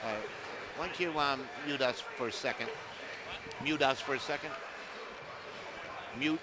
All right. Why don't you mute us for a second? Mute us for a second. Mute.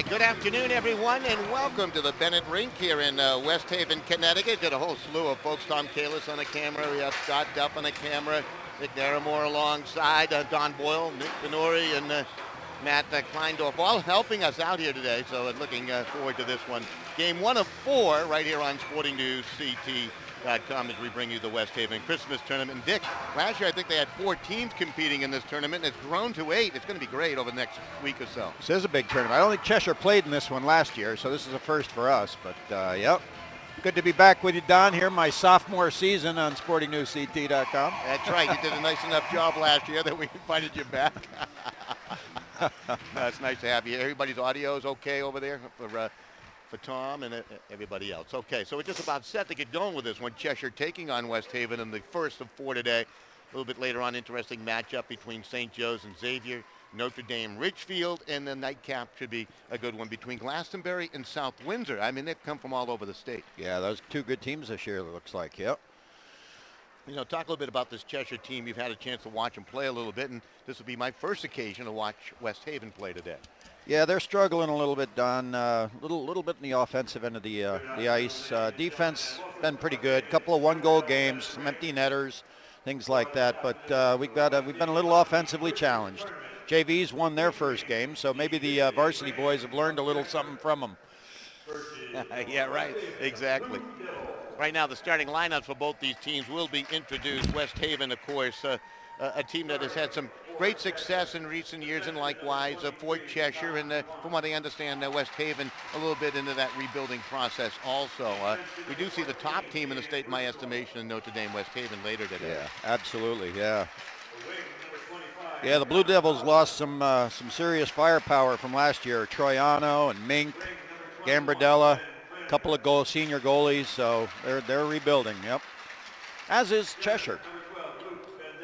Good afternoon, everyone, and welcome to the Bennett Rink here in West Haven, Connecticut. Got a whole slew of folks. Tom Kalis on the camera. We have Scott Duff on the camera. Nick Naramore alongside. Don Boyle, Nick Benori, and Matt Kleindorf, all helping us out here today. So looking forward to this one. Game 1 of 4 right here on SportingNewsCT.com as we bring you the West Haven Christmas Tournament. And Dick, last year I think they had 4 teams competing in this tournament, and it's grown to 8. It's going to be great over the next week or so. This is a big tournament. I don't think Cheshire played in this one last year, so this is a first for us. But, yep, good to be back with you, Don, here my sophomore season on SportingNewsCT.com. That's right. You did a nice enough job last year that we invited you back. No, it's nice to have you. Everybody's audio is okay over there for Tom and everybody else. Okay, so we're just about set to get going with this one. Cheshire taking on West Haven in the first of 4 today. A little bit later on, interesting matchup between St. Joe's and Xavier, Notre Dame, Richfield, and the nightcap should be a good one between Glastonbury and South Windsor. I mean, they've come from all over the state. Yeah, those 2 good teams this year, it looks like, yep. You know, talk a little bit about this Cheshire team. You've had a chance to watch them play a little bit, and this will be my first occasion to watch West Haven play today. Yeah, they're struggling a little bit, Don. Little bit in the offensive end of the ice. Defense been pretty good. Couple of 1-goal games, some empty netters, things like that. But we've been a little offensively challenged. JV's won their first game, so maybe the varsity boys have learned a little something from them. Yeah, right. Exactly. Right now, the starting lineups for both these teams will be introduced. West Haven, of course, a team that has had some great success in recent years, and likewise Fort Cheshire, and from what I understand, West Haven a little bit into that rebuilding process also. We do see the top team in the state, in my estimation, in Notre Dame, West Haven later today. Yeah, absolutely, yeah. Yeah, the Blue Devils lost some serious firepower from last year. Troiano and Mink, Gambardella, a couple of senior goalies, so they're rebuilding, yep. As is Cheshire.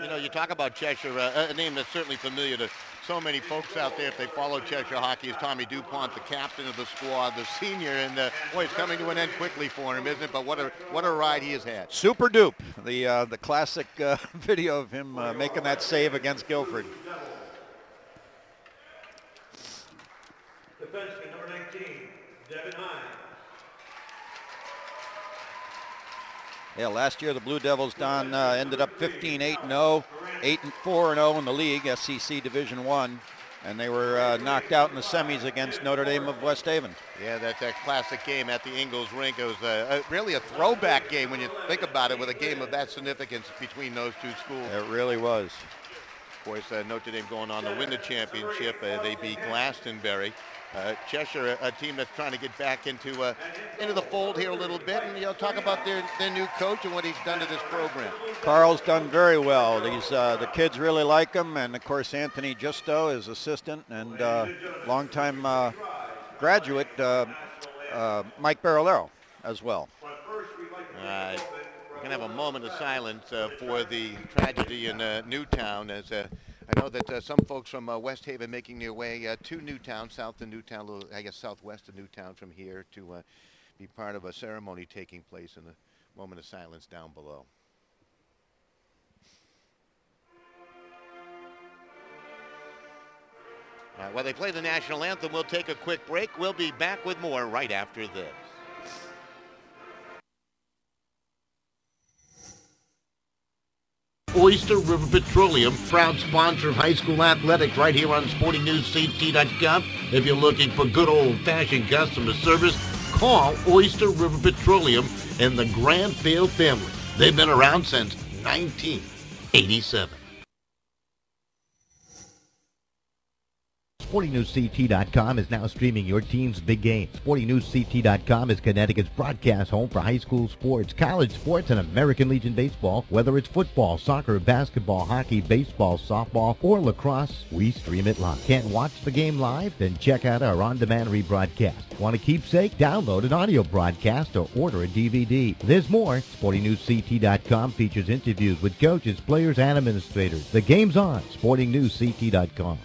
You know, you talk about Cheshire, a name that's certainly familiar to so many folks out there if they follow Cheshire hockey, is Tommy DuPont, the captain of the squad, the senior, and boy, it's coming to an end quickly for him, isn't it? But what a ride he has had. Super Dupe, the classic video of him making that save against Guilford. Defenseman number 19, Devin Hine. Yeah, last year the Blue Devils, Don, ended up 15-8-0, 8-4-0 in the league, SEC Division I, and they were knocked out in the semis against Notre Dame of West Haven. Yeah, that's that classic game at the Ingalls Rink. It was really a throwback game when you think about it, with a game of that significance between those two schools. It really was. Of course, Notre Dame going on to win the championship. They beat Glastonbury. Cheshire, a team that's trying to get back into the fold here a little bit, and talk about their new coach and what he's done to this program. Carl's done very well. The kids really like him, and of course Anthony Justo is assistant, and longtime graduate Mike Barolero as well. We're going to have a moment of silence for the tragedy in Newtown, as I know that some folks from West Haven making their way to Newtown, south of Newtown, I guess southwest of Newtown from here, to be part of a ceremony taking place in a moment of silence down below. While they play the national anthem, we'll take a quick break. We'll be back with more right after this. Oyster River Petroleum, proud sponsor of high school athletics right here on SportingNewsCT.com. If you're looking for good old-fashioned customer service, call Oyster River Petroleum and the Granville family. They've been around since 1987. SportingNewsCT.com is now streaming your team's big games. SportingNewsCT.com is Connecticut's broadcast home for high school sports, college sports, and American Legion baseball. Whether it's football, soccer, basketball, hockey, baseball, softball, or lacrosse, we stream it live. Can't watch the game live? Then check out our on-demand rebroadcast. Want a keepsake? Download an audio broadcast or order a DVD. There's more. SportingNewsCT.com features interviews with coaches, players, and administrators. The game's on. SportingNewsCT.com.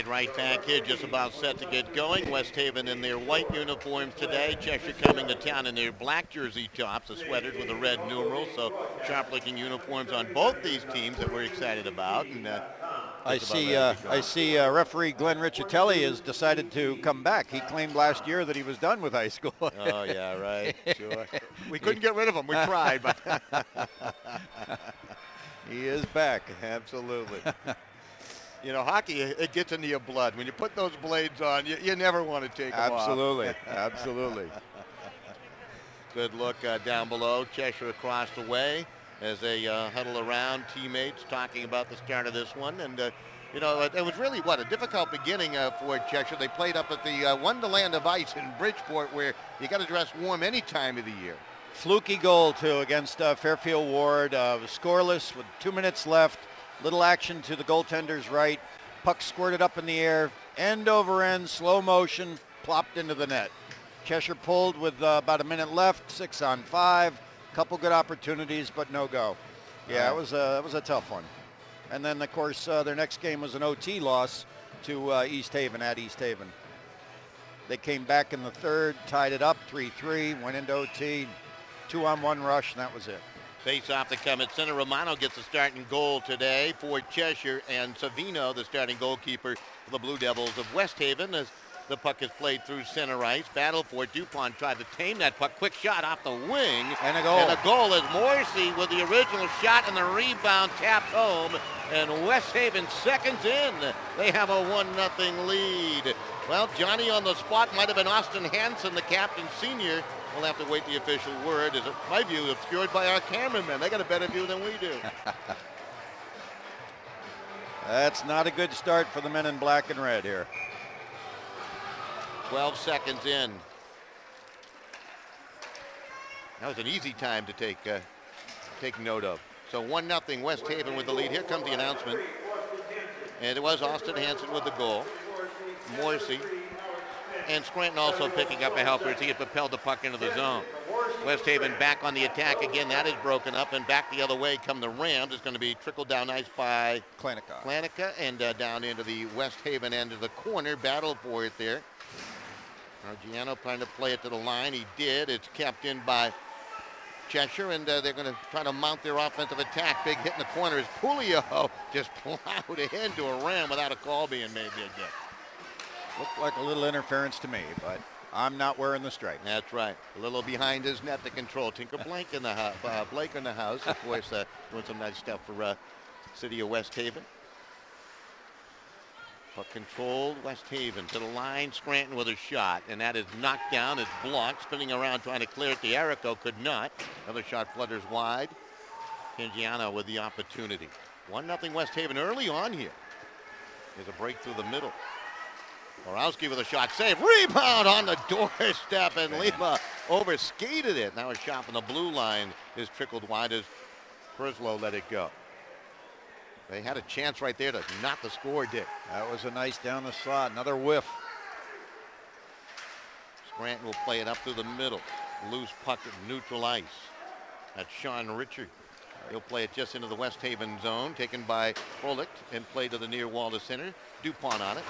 Right back here, just about set to get going. West Haven in their white uniforms today. Cheshire coming to town in their black jersey tops, the sweaters with a red numeral. So sharp-looking uniforms on both these teams that we're excited about. And I see referee Glenn Riccitelli has decided to come back. He claimed last year that he was done with high school. Oh, yeah, right. Sure. We couldn't get rid of him. We tried, but he is back. Absolutely. You know, hockey, it gets into your blood. When you put those blades on, you never want to take them off. Absolutely, absolutely. Good look down below. Cheshire across the way as they huddle around, teammates talking about the start of this one. And, you know, it was really, a difficult beginning for Cheshire. They played up at the Wonderland of Ice in Bridgeport, where you got to dress warm any time of the year. Fluky goal, too, against Fairfield Ward. Scoreless with 2 minutes left. Little action to the goaltender's right. Puck squirted up in the air, end over end, slow motion, plopped into the net. Cheshire pulled with about a minute left, 6 on 5. Couple good opportunities, but no go. Yeah, it was a tough one. And then, of course, their next game was an OT loss to East Haven at East Haven. They came back in the third, tied it up 3-3, went into OT, 2-on-1 rush, and that was it. Face-off to come at center. Romano gets the starting goal today for Cheshire, and Savino, the starting goalkeeper for the Blue Devils of West Haven, as the puck is played through center ice. Battle for it. Dupont tried to tame that puck. Quick shot off the wing. And a goal. And a goal as Morrissey with the original shot, and the rebound tapped home. And West Haven seconds in. They have a 1-0 lead. Well, Johnny on the spot might have been Austin Hansen, the captain senior. We'll have to wait the official word. Is my view obscured by our cameramen? They got a better view than we do. That's not a good start for the men in black and red here. 12 seconds in. That was an easy time to take note of. So 1-0 West Haven with the lead. Here comes the announcement. And it was Austin Hansen with the goal. Morrissey. And Scranton also picking up a helper as he had propelled the puck into the zone. West Haven back on the attack again. That is broken up, and back the other way come the Rams. It's going to be trickled down ice by Klanica and down into the West Haven end of the corner. Battle for it there. Argiano trying to play it to the line. He did. It's kept in by Cheshire, and they're going to try to mount their offensive attack. Big hit in the corner as Pulio just plowed into a Ram without a call being made there, Jeff. Looked like a little interference to me, but I'm not wearing the stripe. That's right. A little behind his net to control. Tinker Blake in the Blake in the house, of course, doing some nice stuff for City of West Haven. But controlled West Haven to the line. Scranton with a shot, and that is knocked down. It's blocked. Spinning around trying to clear it. D'Erico could not. Another shot flutters wide. Cangiano with the opportunity. 1-0 West Haven early on here. There's a break through the middle. Borowski with a shot. Save. Rebound on the doorstep, and Lima overskated it. Now a shot from the blue line is trickled wide as Perslow let it go. They had a chance right there to not the score, Dick. That was a nice down the slot. Another whiff. Scranton will play it up through the middle. Loose puck at neutral ice. That's Sean Richard. He'll play it just into the West Haven zone, taken by Frolick and played to the near wall to center. DuPont on it.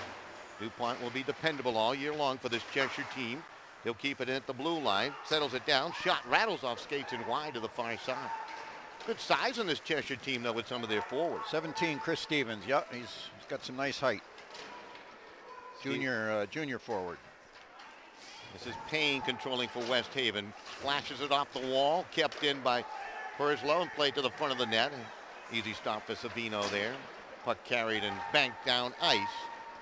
DuPont will be dependable all year long for this Cheshire team. He'll keep it in at the blue line, settles it down, shot rattles off skates and wide to the far side. Good size on this Cheshire team, though, with some of their forwards. 17, Chris Stevens. Yep, he's got some nice height. Junior forward. This is Payne controlling for West Haven. Flashes it off the wall, kept in by Perslow and played to the front of the net. Easy stop for Savino there. Puck carried and banked down ice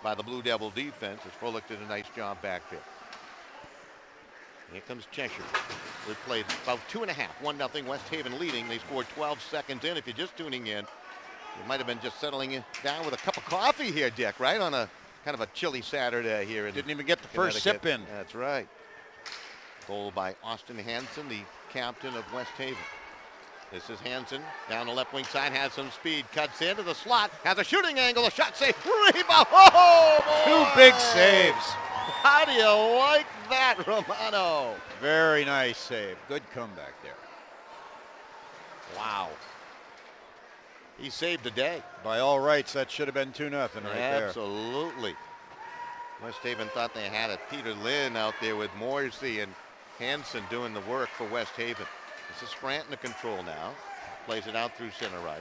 by the Blue Devil defense as Frolick did a nice job back there. Here comes Cheshire. We played about 2.5. 1-0 West Haven leading. They scored 12 seconds in. If you're just tuning in, you might have been just settling down with a cup of coffee here, Dick, right? On a kind of a chilly Saturday here. Didn't even get the first sip in. That's right. Goal by Austin Hansen, the captain of West Haven. This is Hansen down the left wing side, has some speed, cuts into the slot, has a shooting angle, a shot save, rebound. Oh, boy. 2 big saves. How do you like that, Romano? Very nice save. Good comeback there. Wow. He saved the day. By all rights, that should have been 2-0 right there. Absolutely. West Haven thought they had it. Peter Lynn out there with Morrissey and Hansen doing the work for West Haven. This is Scranton to control now. Plays it out through center right.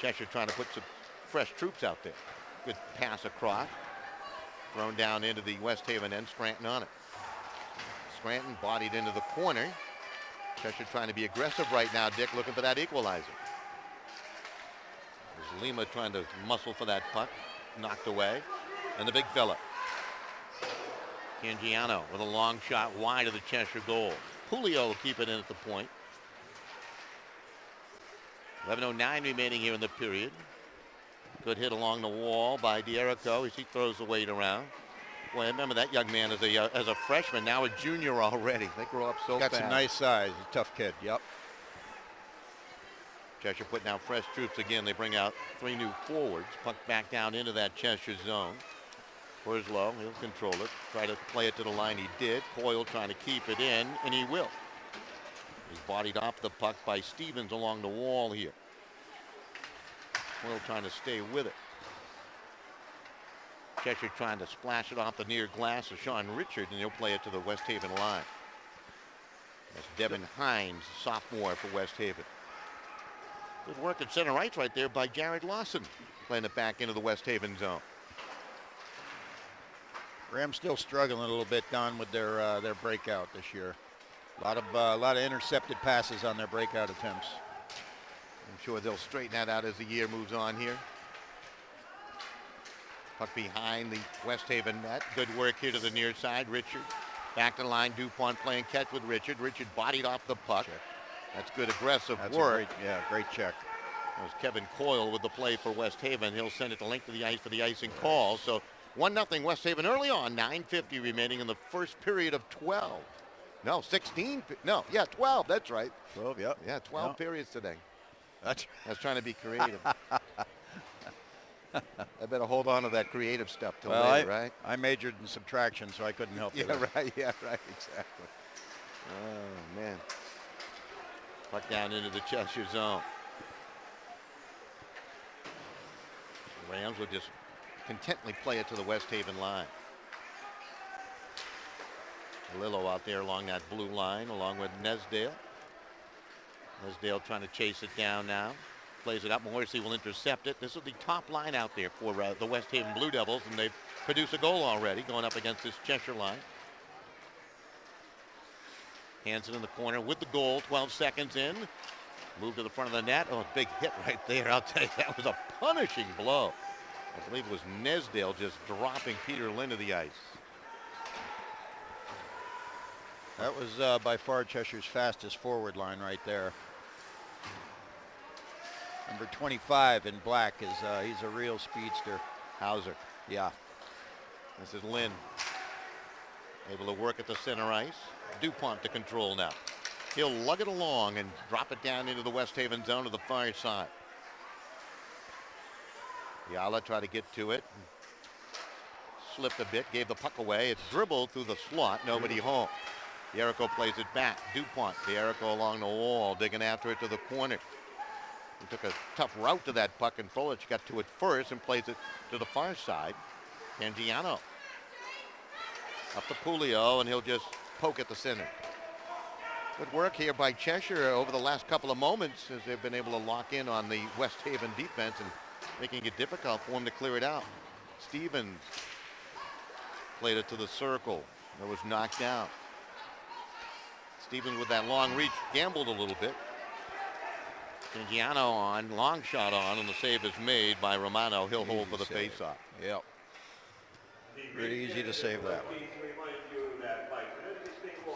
Cheshire trying to put some fresh troops out there. Good pass across. Thrown down into the West Haven end. Scranton on it. Scranton bodied into the corner. Cheshire trying to be aggressive right now, Dick, looking for that equalizer. There's Lima trying to muscle for that puck. Knocked away. And the big fella. Cangiano with a long shot wide of the Cheshire goal. Julio will keep it in at the point. 11:09 remaining here in the period. Good hit along the wall by D'Erico as he throws the weight around. Boy, I remember that young man as a freshman, now a junior already. They grow up so fast. Got some nice size. He's a tough kid. Yep. Cheshire putting out fresh troops again. They bring out 3 new forwards. Puck back down into that Cheshire zone. Perslow, he'll control it. Try to play it to the line. He did. Coyle trying to keep it in, and he will. He's bodied off the puck by Stevens along the wall here. Coyle trying to stay with it. Cheshire trying to splash it off the near glass of Sean Richard, and he'll play it to the West Haven line. That's Devin Hines, sophomore for West Haven. Good work at center ice right there by Jared Lawson, playing it back into the West Haven zone. Rams still struggling a little bit, Don, with their breakout this year. A lot of intercepted passes on their breakout attempts. I'm sure they'll straighten that out as the year moves on here. Puck behind the West Haven net. Good work here to the near side. Richard back to the line. DuPont playing catch with Richard. Richard bodied off the puck. Check. That's good aggressive That's work. Great check. That was Kevin Coyle with the play for West Haven. He'll send it to length of the ice for the icing call. So 1-0 West Haven early on. 9:50 remaining in the first period of 12. No, 16. No, yeah, 12. That's right. 12, yep. Yeah, 12 Yep. periods today. That's I was trying to be creative. I better hold on to that creative stuff till later, right? I majored in subtraction, so I couldn't help it. Yeah, right. Yeah, right. Exactly. Oh, man. Puck down into the Cheshire zone. The Rams will just contently play it to the West Haven line. Lillo out there along that blue line, along with Nesdale. Nesdale trying to chase it down now. Plays it up. Morrissey will intercept it. This is the top line out there for the West Haven Blue Devils, and they've produced a goal already going up against this Cheshire line. Hansen in the corner with the goal. 12 seconds in. Move to the front of the net. Oh, big hit right there. I'll tell you, that was a punishing blow. I believe it was Nesdale just dropping Peter Lynn to the ice. That was by far Cheshire's fastest forward line right there. Number 25 in black is he's a real speedster. Hauser. Yeah. This is Lynn. Able to work at the center ice. DuPont to control now. He'll lug it along and drop it down into the West Haven zone to the far side. Yala tried to get to it. Slipped a bit, gave the puck away. It dribbled through the slot, nobody home. Jericho plays it back. DuPont, Jericho along the wall, digging after it to the corner. He took a tough route to that puck, and Frolich got to it first and plays it to the far side. Cangiano. Up to Pulio, and he'll just poke at the center. Good work here by Cheshire over the last couple of moments as they've been able to lock in on the West Haven defense and making it difficult for him to clear it out. Stevens played it to the circle. It was knocked down. Stevens with that long reach gambled a little bit. Cangiano on, long shot on, and the save is made by Romano. He'll hold for the faceoff. Yep. Pretty easy to save that one.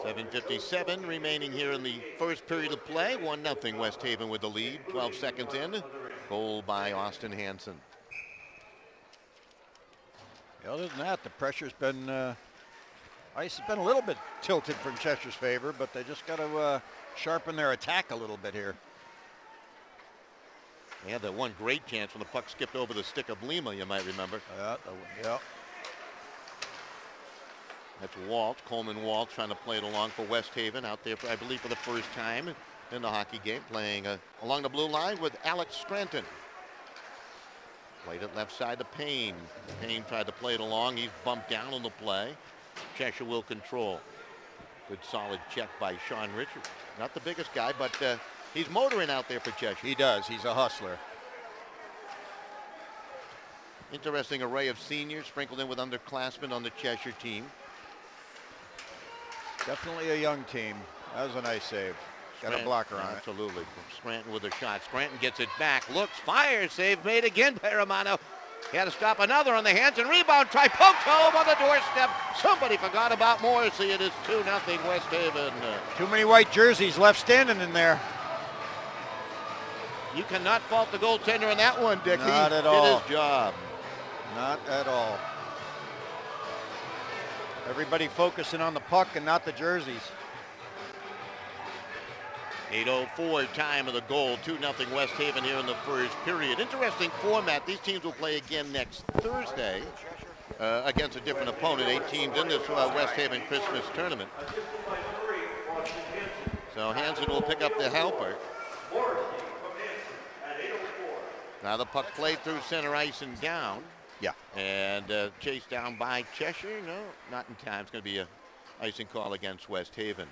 7:57 remaining here in the first period of play. 1-0 West Haven with the lead. 12 seconds in. Goal by Austin Hansen. Other than that, the pressure's been, ice has been a little bit tilted from Cheshire's favor, but they just got to sharpen their attack a little bit here. They had that one great chance when the puck skipped over the stick of Lima, you might remember. Yeah. That's Walt, Coleman Walt, trying to play it along for West Haven out there, I believe, for the first time in the hockey game, playing along the blue line with Alex Scranton. Played it left side to Payne. Payne tried to play it along. He's bumped down on the play. Cheshire will control. Good solid check by Sean Richards. Not the biggest guy, but he's motoring out there for Cheshire. He does. He's a hustler. Interesting array of seniors sprinkled in with underclassmen on the Cheshire team. Definitely a young team. That was a nice save. Got a blocker on it. Absolutely. Scranton with a shot. Scranton gets it back. Looks, fires. Save made again by Romano. He had to stop another on the hands and rebound. Try poked home on the doorstep. Somebody forgot about Morrissey. It is 2-0 West Haven. Too many white jerseys left standing in there. You cannot fault the goaltender in that one, Dick. Not at all. He did his job. Not at all. Everybody focusing on the puck and not the jerseys. 8:04 time of the goal. 2-0 West Haven here in the first period. Interesting format. These teams will play again next Thursday against a different opponent. 8 teams in this West Haven Christmas tournament. So Hansen will pick up the helper. Now the puck played through center ice and down. Yeah. And chased down by Cheshire. No, not in time. It's going to be a icing call against West Haven.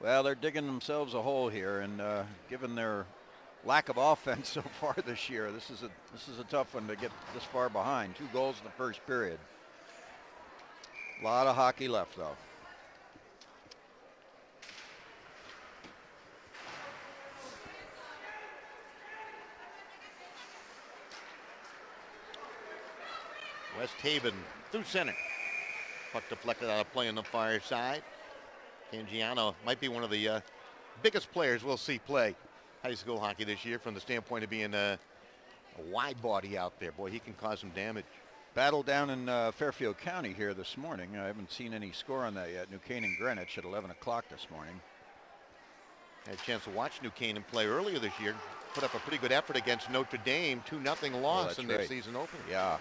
Well, they're digging themselves a hole here, and given their lack of offense so far this year, this is a tough one to get this far behind. 2 goals in the first period. A lot of hockey left, though. West Haven through center. Puck deflected out of play on the far side. Cangiano might be one of the biggest players we'll see play high school hockey this year from the standpoint of being a wide body out there. Boy, he can cause some damage. Battle down in Fairfield County here this morning. I haven't seen any score on that yet. New Canaan Greenwich at 11 o'clock this morning. Had a chance to watch New Canaan play earlier this year. Put up a pretty good effort against Notre Dame. 2-0 loss in their season opener. Yeah.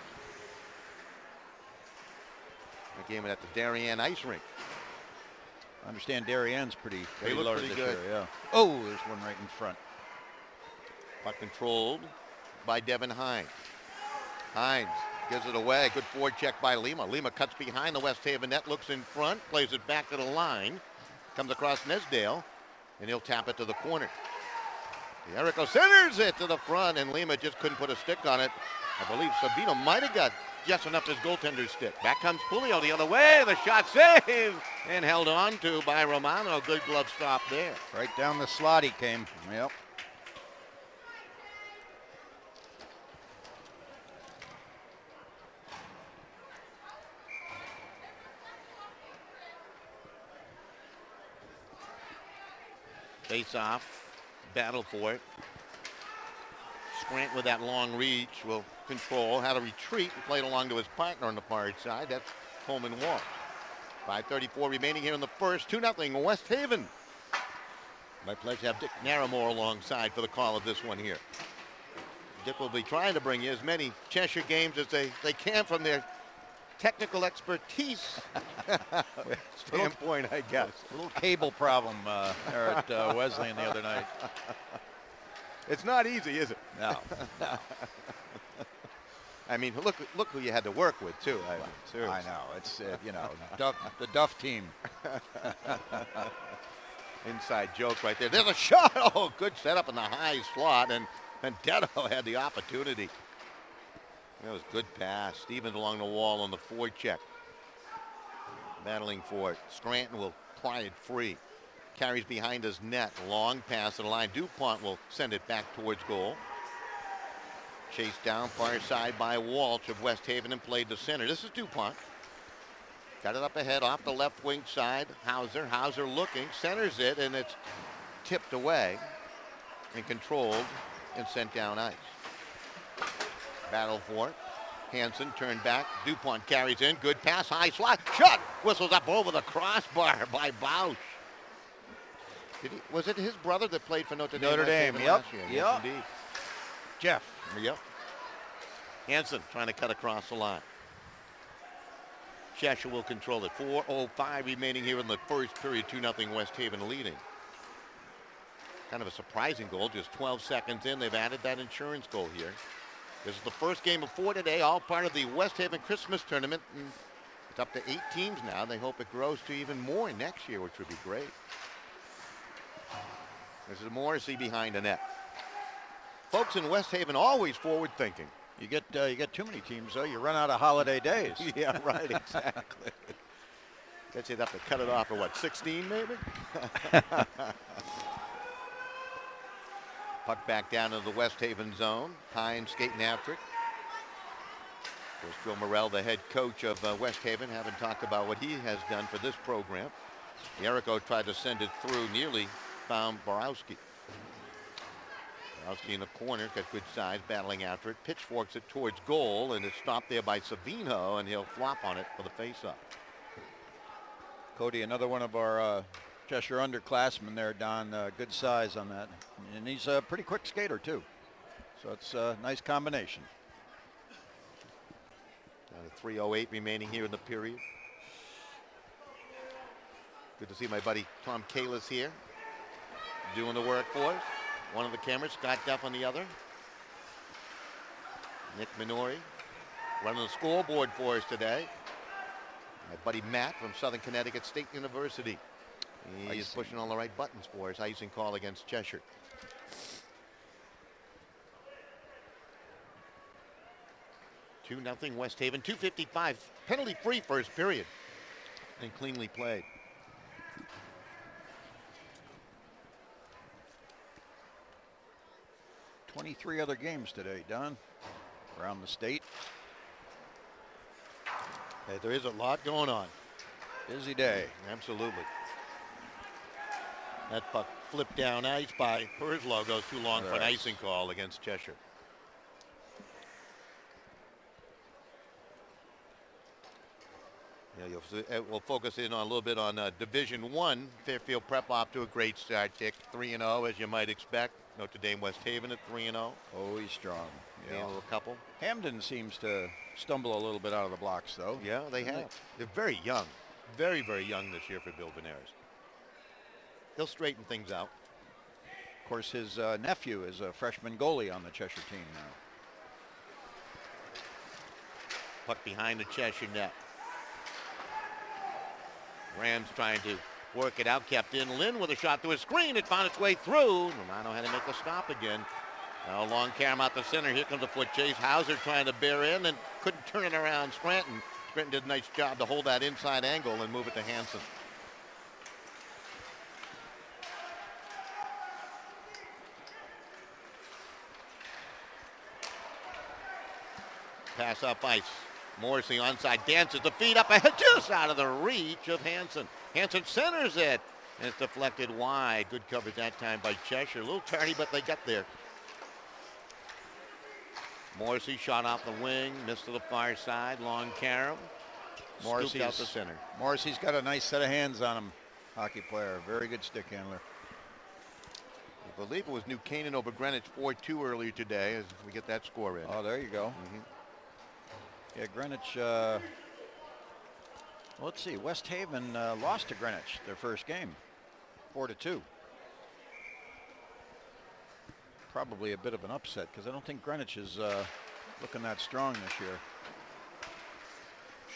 A game at the Darien Ice Rink. I understand Darienne's pretty look pretty good. year, yeah. Oh, there's one right in front. Puck controlled by Devin Hines. Hines gives it away. Good forward check by Lima. Lima cuts behind the West Haven net, looks in front, plays it back to the line. Comes across Nesdale, and he'll tap it to the corner. Jericho centers it to the front, and Lima just couldn't put a stick on it. I believe Sabino might have got just enough his goaltender's stick. Back comes Pulio the other way. The shot saved and held on to by Romano. Good glove stop there. Right down the slot he came. Yep. Face off. Battle for it. Scrant with that long reach will control, had a retreat and played along to his partner on the far side. That's Coleman Walsh. 5:34 remaining here in the first. 2-0 West Haven. My pleasure to have Dick Naramore alongside for the call of this one here. Dick will be trying to bring you as many Cheshire games as they can from their technical expertise standpoint, I guess. A little cable problem there at Wesleyan the other night. It's not easy, is it? No. I mean, look who you had to work with, too. I know. It's, the Duff team. Inside joke right there. There's a shot. Oh, good setup in the high slot, and Detto had the opportunity. That was good pass. Stevens along the wall on the forecheck. Battling for it. Scranton will pry it free. Carries behind his net. Long pass to the line. DuPont will send it back towards goal. Chased down far side by Walsh of West Haven and played to center. This is DuPont. Got it up ahead off the left wing side. Hauser looking. Centers it, and it's tipped away and controlled and sent down ice. Battle for it. Hansen turned back. DuPont carries in. Good pass. High slot. Shot. Whistles up over the crossbar by Bausch. Was it his brother that played for Notre Dame? Notre Dame, yep. Yes, indeed. Jeff. Yep. Hansen trying to cut across the line. Cheshire will control it. 4:05 remaining here in the first period. 2-0 West Haven leading. Kind of a surprising goal. Just 12 seconds in. They've added that insurance goal here. This is the first game of 4 today, all part of the West Haven Christmas tournament. And it's up to 8 teams now. They hope it grows to even more next year, which would be great. This is Morrissey behind the net. Folks in West Haven always forward thinking. You get too many teams, though. You run out of holiday days. Yeah, right, exactly. Guess you'd have to cut it off at what, 16 maybe? Puck back down into the West Haven zone. Hines skating after it. Of course, Joe Morrell, the head coach of West Haven, having talked about what he has done for this program. Jericho tried to send it through, nearly found Borowski. Borowski in the corner, got good size, battling after it. Pitchforks it towards goal, and it's stopped there by Savino, and he'll flop on it for the faceoff. Cody, another one of our Cheshire underclassmen there, Don. Good size on that. And he's a pretty quick skater, too. So it's a nice combination. 3:08 remaining here in the period. Good to see my buddy Tom Kalis here doing the work for us. One of the cameras, Scott Duff on the other. Nick Minori running the scoreboard for us today. My buddy Matt from Southern Connecticut State University. He is pushing all the right buttons for us. Icing call against Cheshire. Two 2-0 West Haven. 2:55. Penalty free first period. And cleanly played. "23 other games today, Don, around the state." Hey, there is a lot going on. Busy day. Absolutely. That puck flipped down ice by Purslow. Goes too long for an icing call against Cheshire. Yeah, we'll focus in on a little bit on Division I. Fairfield Prep off to a great start, Dick. 3-0, as you might expect. Notre Dame West Haven at 3-0. Oh, he's strong. Yeah, a little couple. Hamden seems to stumble a little bit out of the blocks, though. Yeah, they have. They're very young. Very, very young this year for Bill Benares. He'll straighten things out. Of course, his nephew is a freshman goalie on the Cheshire team now. Puck behind the Cheshire net. Rams trying to work it out, kept in. Lynn with a shot to his screen. It found its way through. Romano had to make a stop again. Now long carom out the center. Here comes a foot chase. Hauser trying to bear in and couldn't turn it around Scranton. Scranton did a nice job to hold that inside angle and move it to Hansen. Pass up ice. Morrissey onside, dances the feet up ahead, just out of the reach of Hansen. Hansen centers it, and it's deflected wide. Good coverage that time by Cheshire. A little tardy, but they got there. Morrissey shot off the wing, missed to the far side. Long carom. Scooped out the center. Morrissey's got a nice set of hands on him. Hockey player, very good stick handler. I believe it was New Canaan over Greenwich 4-2 earlier today as we get that score in. Oh, there you go. Yeah, Greenwich, let's see, West Haven lost to Greenwich their first game, 4-2. Probably a bit of an upset because I don't think Greenwich is looking that strong this year.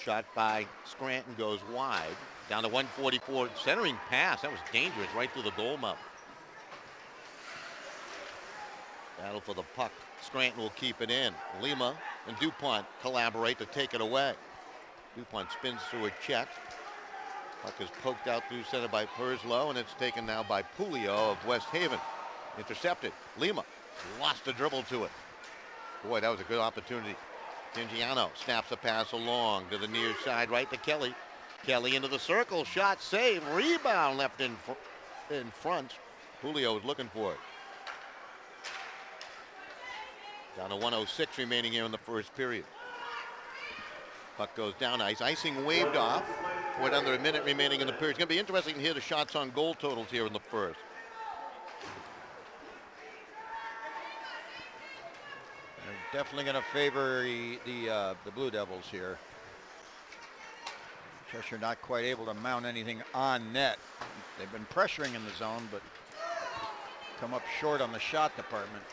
Shot by Scranton goes wide. Down to 144. Centering pass. That was dangerous right through the goal mouth. Battle for the puck. Scranton will keep it in. Lima and DuPont collaborate to take it away. DuPont spins through a check. Puck is poked out through center by Purslow, and it's taken now by Pulio of West Haven. Intercepted. Lima lost the dribble to it. Boy, that was a good opportunity. Gingiano snaps a pass along to the near side right to Kelly. Kelly into the circle. Shot, save, rebound left in front. Pulio is looking for it. Down to 1:06 remaining here in the first period. Puck goes down ice. Icing waved off with under a minute remaining in the period. It's going to be interesting to hear the shots on goal totals here in the first. They're definitely going to favor the Blue Devils here. Cheshire not quite able to mount anything on net. They've been pressuring in the zone, but come up short on the shot department.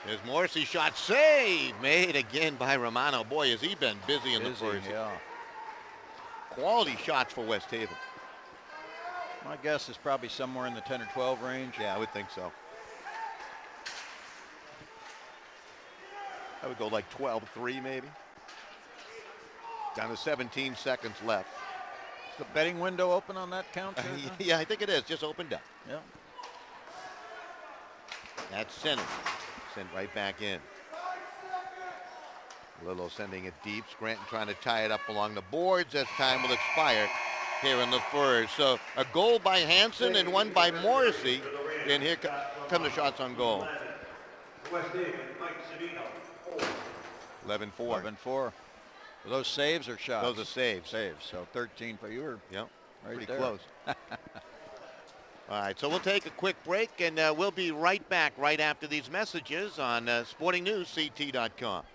There's Morrissey shot, save made again by Romano. Boy, has he been busy in the first. Yeah. Quality shots for West Haven. My guess is probably somewhere in the 10 or 12 range. Yeah, I would think so. I would go like 12-3 maybe. Down to 17 seconds left. Is the betting window open on that count? Yeah, I think it is. Just opened up. Yeah. That's center. Sent right back in. Lillo sending it deep. Scranton trying to tie it up along the boards as time will expire here in the first. So a goal by Hansen and one by Morrissey. And here come the shots on goal. 11-4. 11-4. Are those saves or shots? Those are saves. Saves. So 13 for you. Yep. Right pretty there. Close. All right, so we'll take a quick break, and we'll be right back right after these messages on SportingNewsCT.com.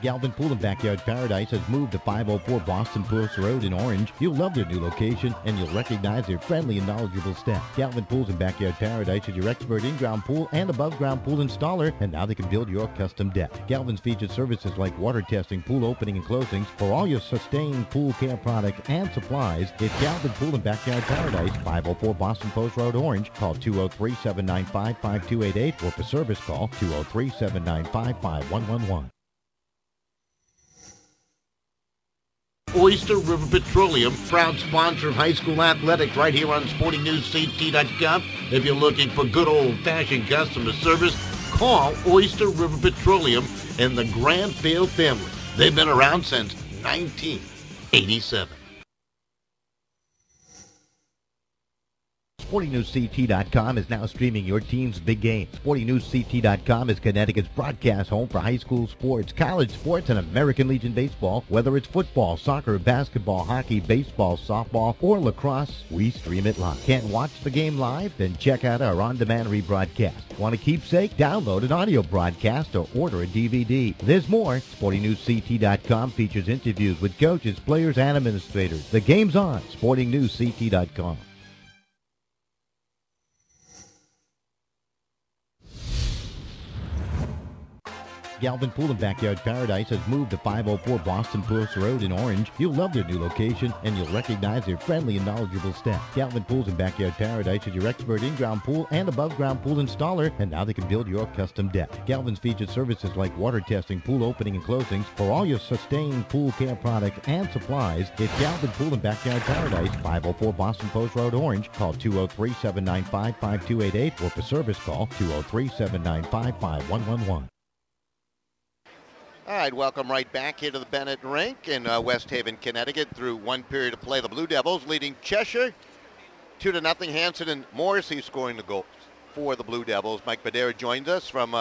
Galvin Pool and Backyard Paradise has moved to 504 Boston Post Road in Orange. You'll love their new location, and you'll recognize their friendly and knowledgeable staff. Galvin Pools and Backyard Paradise is your expert in-ground pool and above-ground pool installer, and now they can build your custom deck. Galvin's features services like water testing, pool opening and closings. For all your sustained pool care products and supplies, it's Galvin Pool and Backyard Paradise, 504 Boston Post Road, Orange. Call 203-795-5288, or for service call 203-795-5111. Oyster River Petroleum, proud sponsor of high school athletics right here on SportingNewsCT.com. If you're looking for good old-fashioned customer service, call Oyster River Petroleum and the Grant Bale family. They've been around since 1987. SportingNewsCT.com is now streaming your team's big game. SportingNewsCT.com is Connecticut's broadcast home for high school sports, college sports, and American Legion baseball. Whether it's football, soccer, basketball, hockey, baseball, softball, or lacrosse, we stream it live. Can't watch the game live? Then check out our on-demand rebroadcast. Want a keepsake? Download an audio broadcast or order a DVD. There's more. SportingNewsCT.com features interviews with coaches, players, and administrators. The game's on. SportingNewsCT.com. Galvin Pool and Backyard Paradise has moved to 504 Boston Post Road in Orange. You'll love their new location, and you'll recognize their friendly and knowledgeable staff. Galvin Pools and Backyard Paradise is your expert in-ground pool and above-ground pool installer, and now they can build your custom deck. Galvin's featured services like water testing, pool opening and closings. For all your sustained pool care products and supplies, it's Galvin Pool and Backyard Paradise, 504 Boston Post Road, Orange. Call 203-795-5288 or for service call 203-795-5111. All right, welcome right back here to the Bennett Rink in West Haven, Connecticut. Through one period of play, the Blue Devils leading Cheshire 2-0. Hanson and Morrissey scoring the goals for the Blue Devils. Mike Badera joins us from,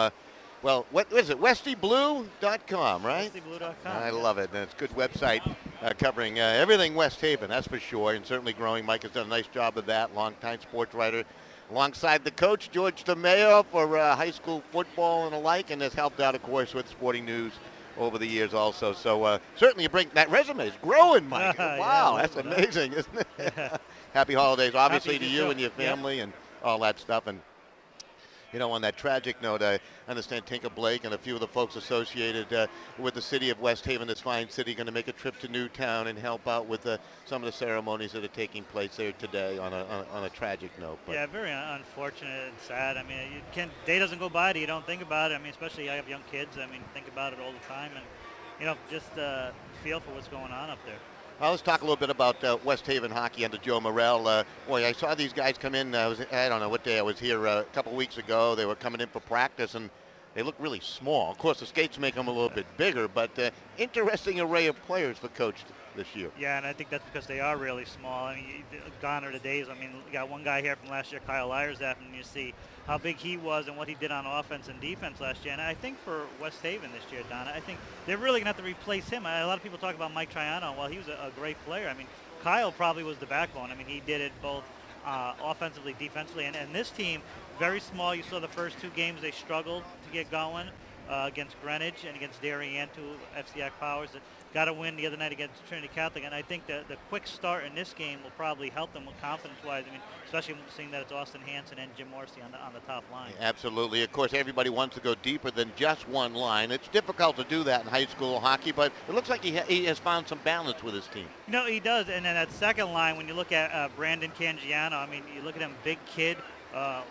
what is it, westyblue.com, right? Westyblue.com. I love it. And it's a good website covering everything West Haven, that's for sure, and certainly growing. Mike has done a nice job of that, longtime sports writer. Alongside the coach, George DeMeo, for high school football and the like, and has helped out, of course, with sporting news over the years also. So certainly you bring that resume is growing, Mike. Wow, that's amazing, isn't it? Yeah. Happy holidays, obviously, Happy to you and your family and all that stuff. And, you know, on that tragic note, I understand Tinker Blake and a few of the folks associated with the city of West Haven, this fine city, going to make a trip to Newtown and help out with some of the ceremonies that are taking place there today on a tragic note. But yeah, very unfortunate and sad. I mean, day doesn't go by that you don't think about it. I mean, especially I have young kids. I mean, think about it all the time and, you know, just feel for what's going on up there. Well, let's talk a little bit about West Haven hockey under Joe Morrell. Boy, I saw these guys come in. I don't know what day I was here a couple weeks ago. They were coming in for practice, and they look really small. Of course, the skates make them a little bit bigger, but interesting array of players for Coach this year. Yeah, and I think that's because they are really small. I mean, gone are the days. I mean, you got one guy here from last year, Kyle Lyersath, and you see how big he was and what he did on offense and defense last year. And I think for West Haven this year, Donna, I think they're really going to have to replace him. A lot of people talk about Mike Triano. Well, he was a great player. I mean, Kyle probably was the backbone. I mean, he did it both offensively, defensively. And this team, very small. You saw the first two games they struggled to get going against Greenwich and against Darien, two FCI powers that got a win the other night against Trinity Catholic. And I think the quick start in this game will probably help them with confidence-wise. I mean, especially seeing that it's Austin Hanson and Jim Morrissey on the top line. Absolutely. Of course, everybody wants to go deeper than just one line. It's difficult to do that in high school hockey, but it looks like he has found some balance with his team. No, he does. And then that second line, when you look at Brandon Cangiano, I mean, you look at him, big kid.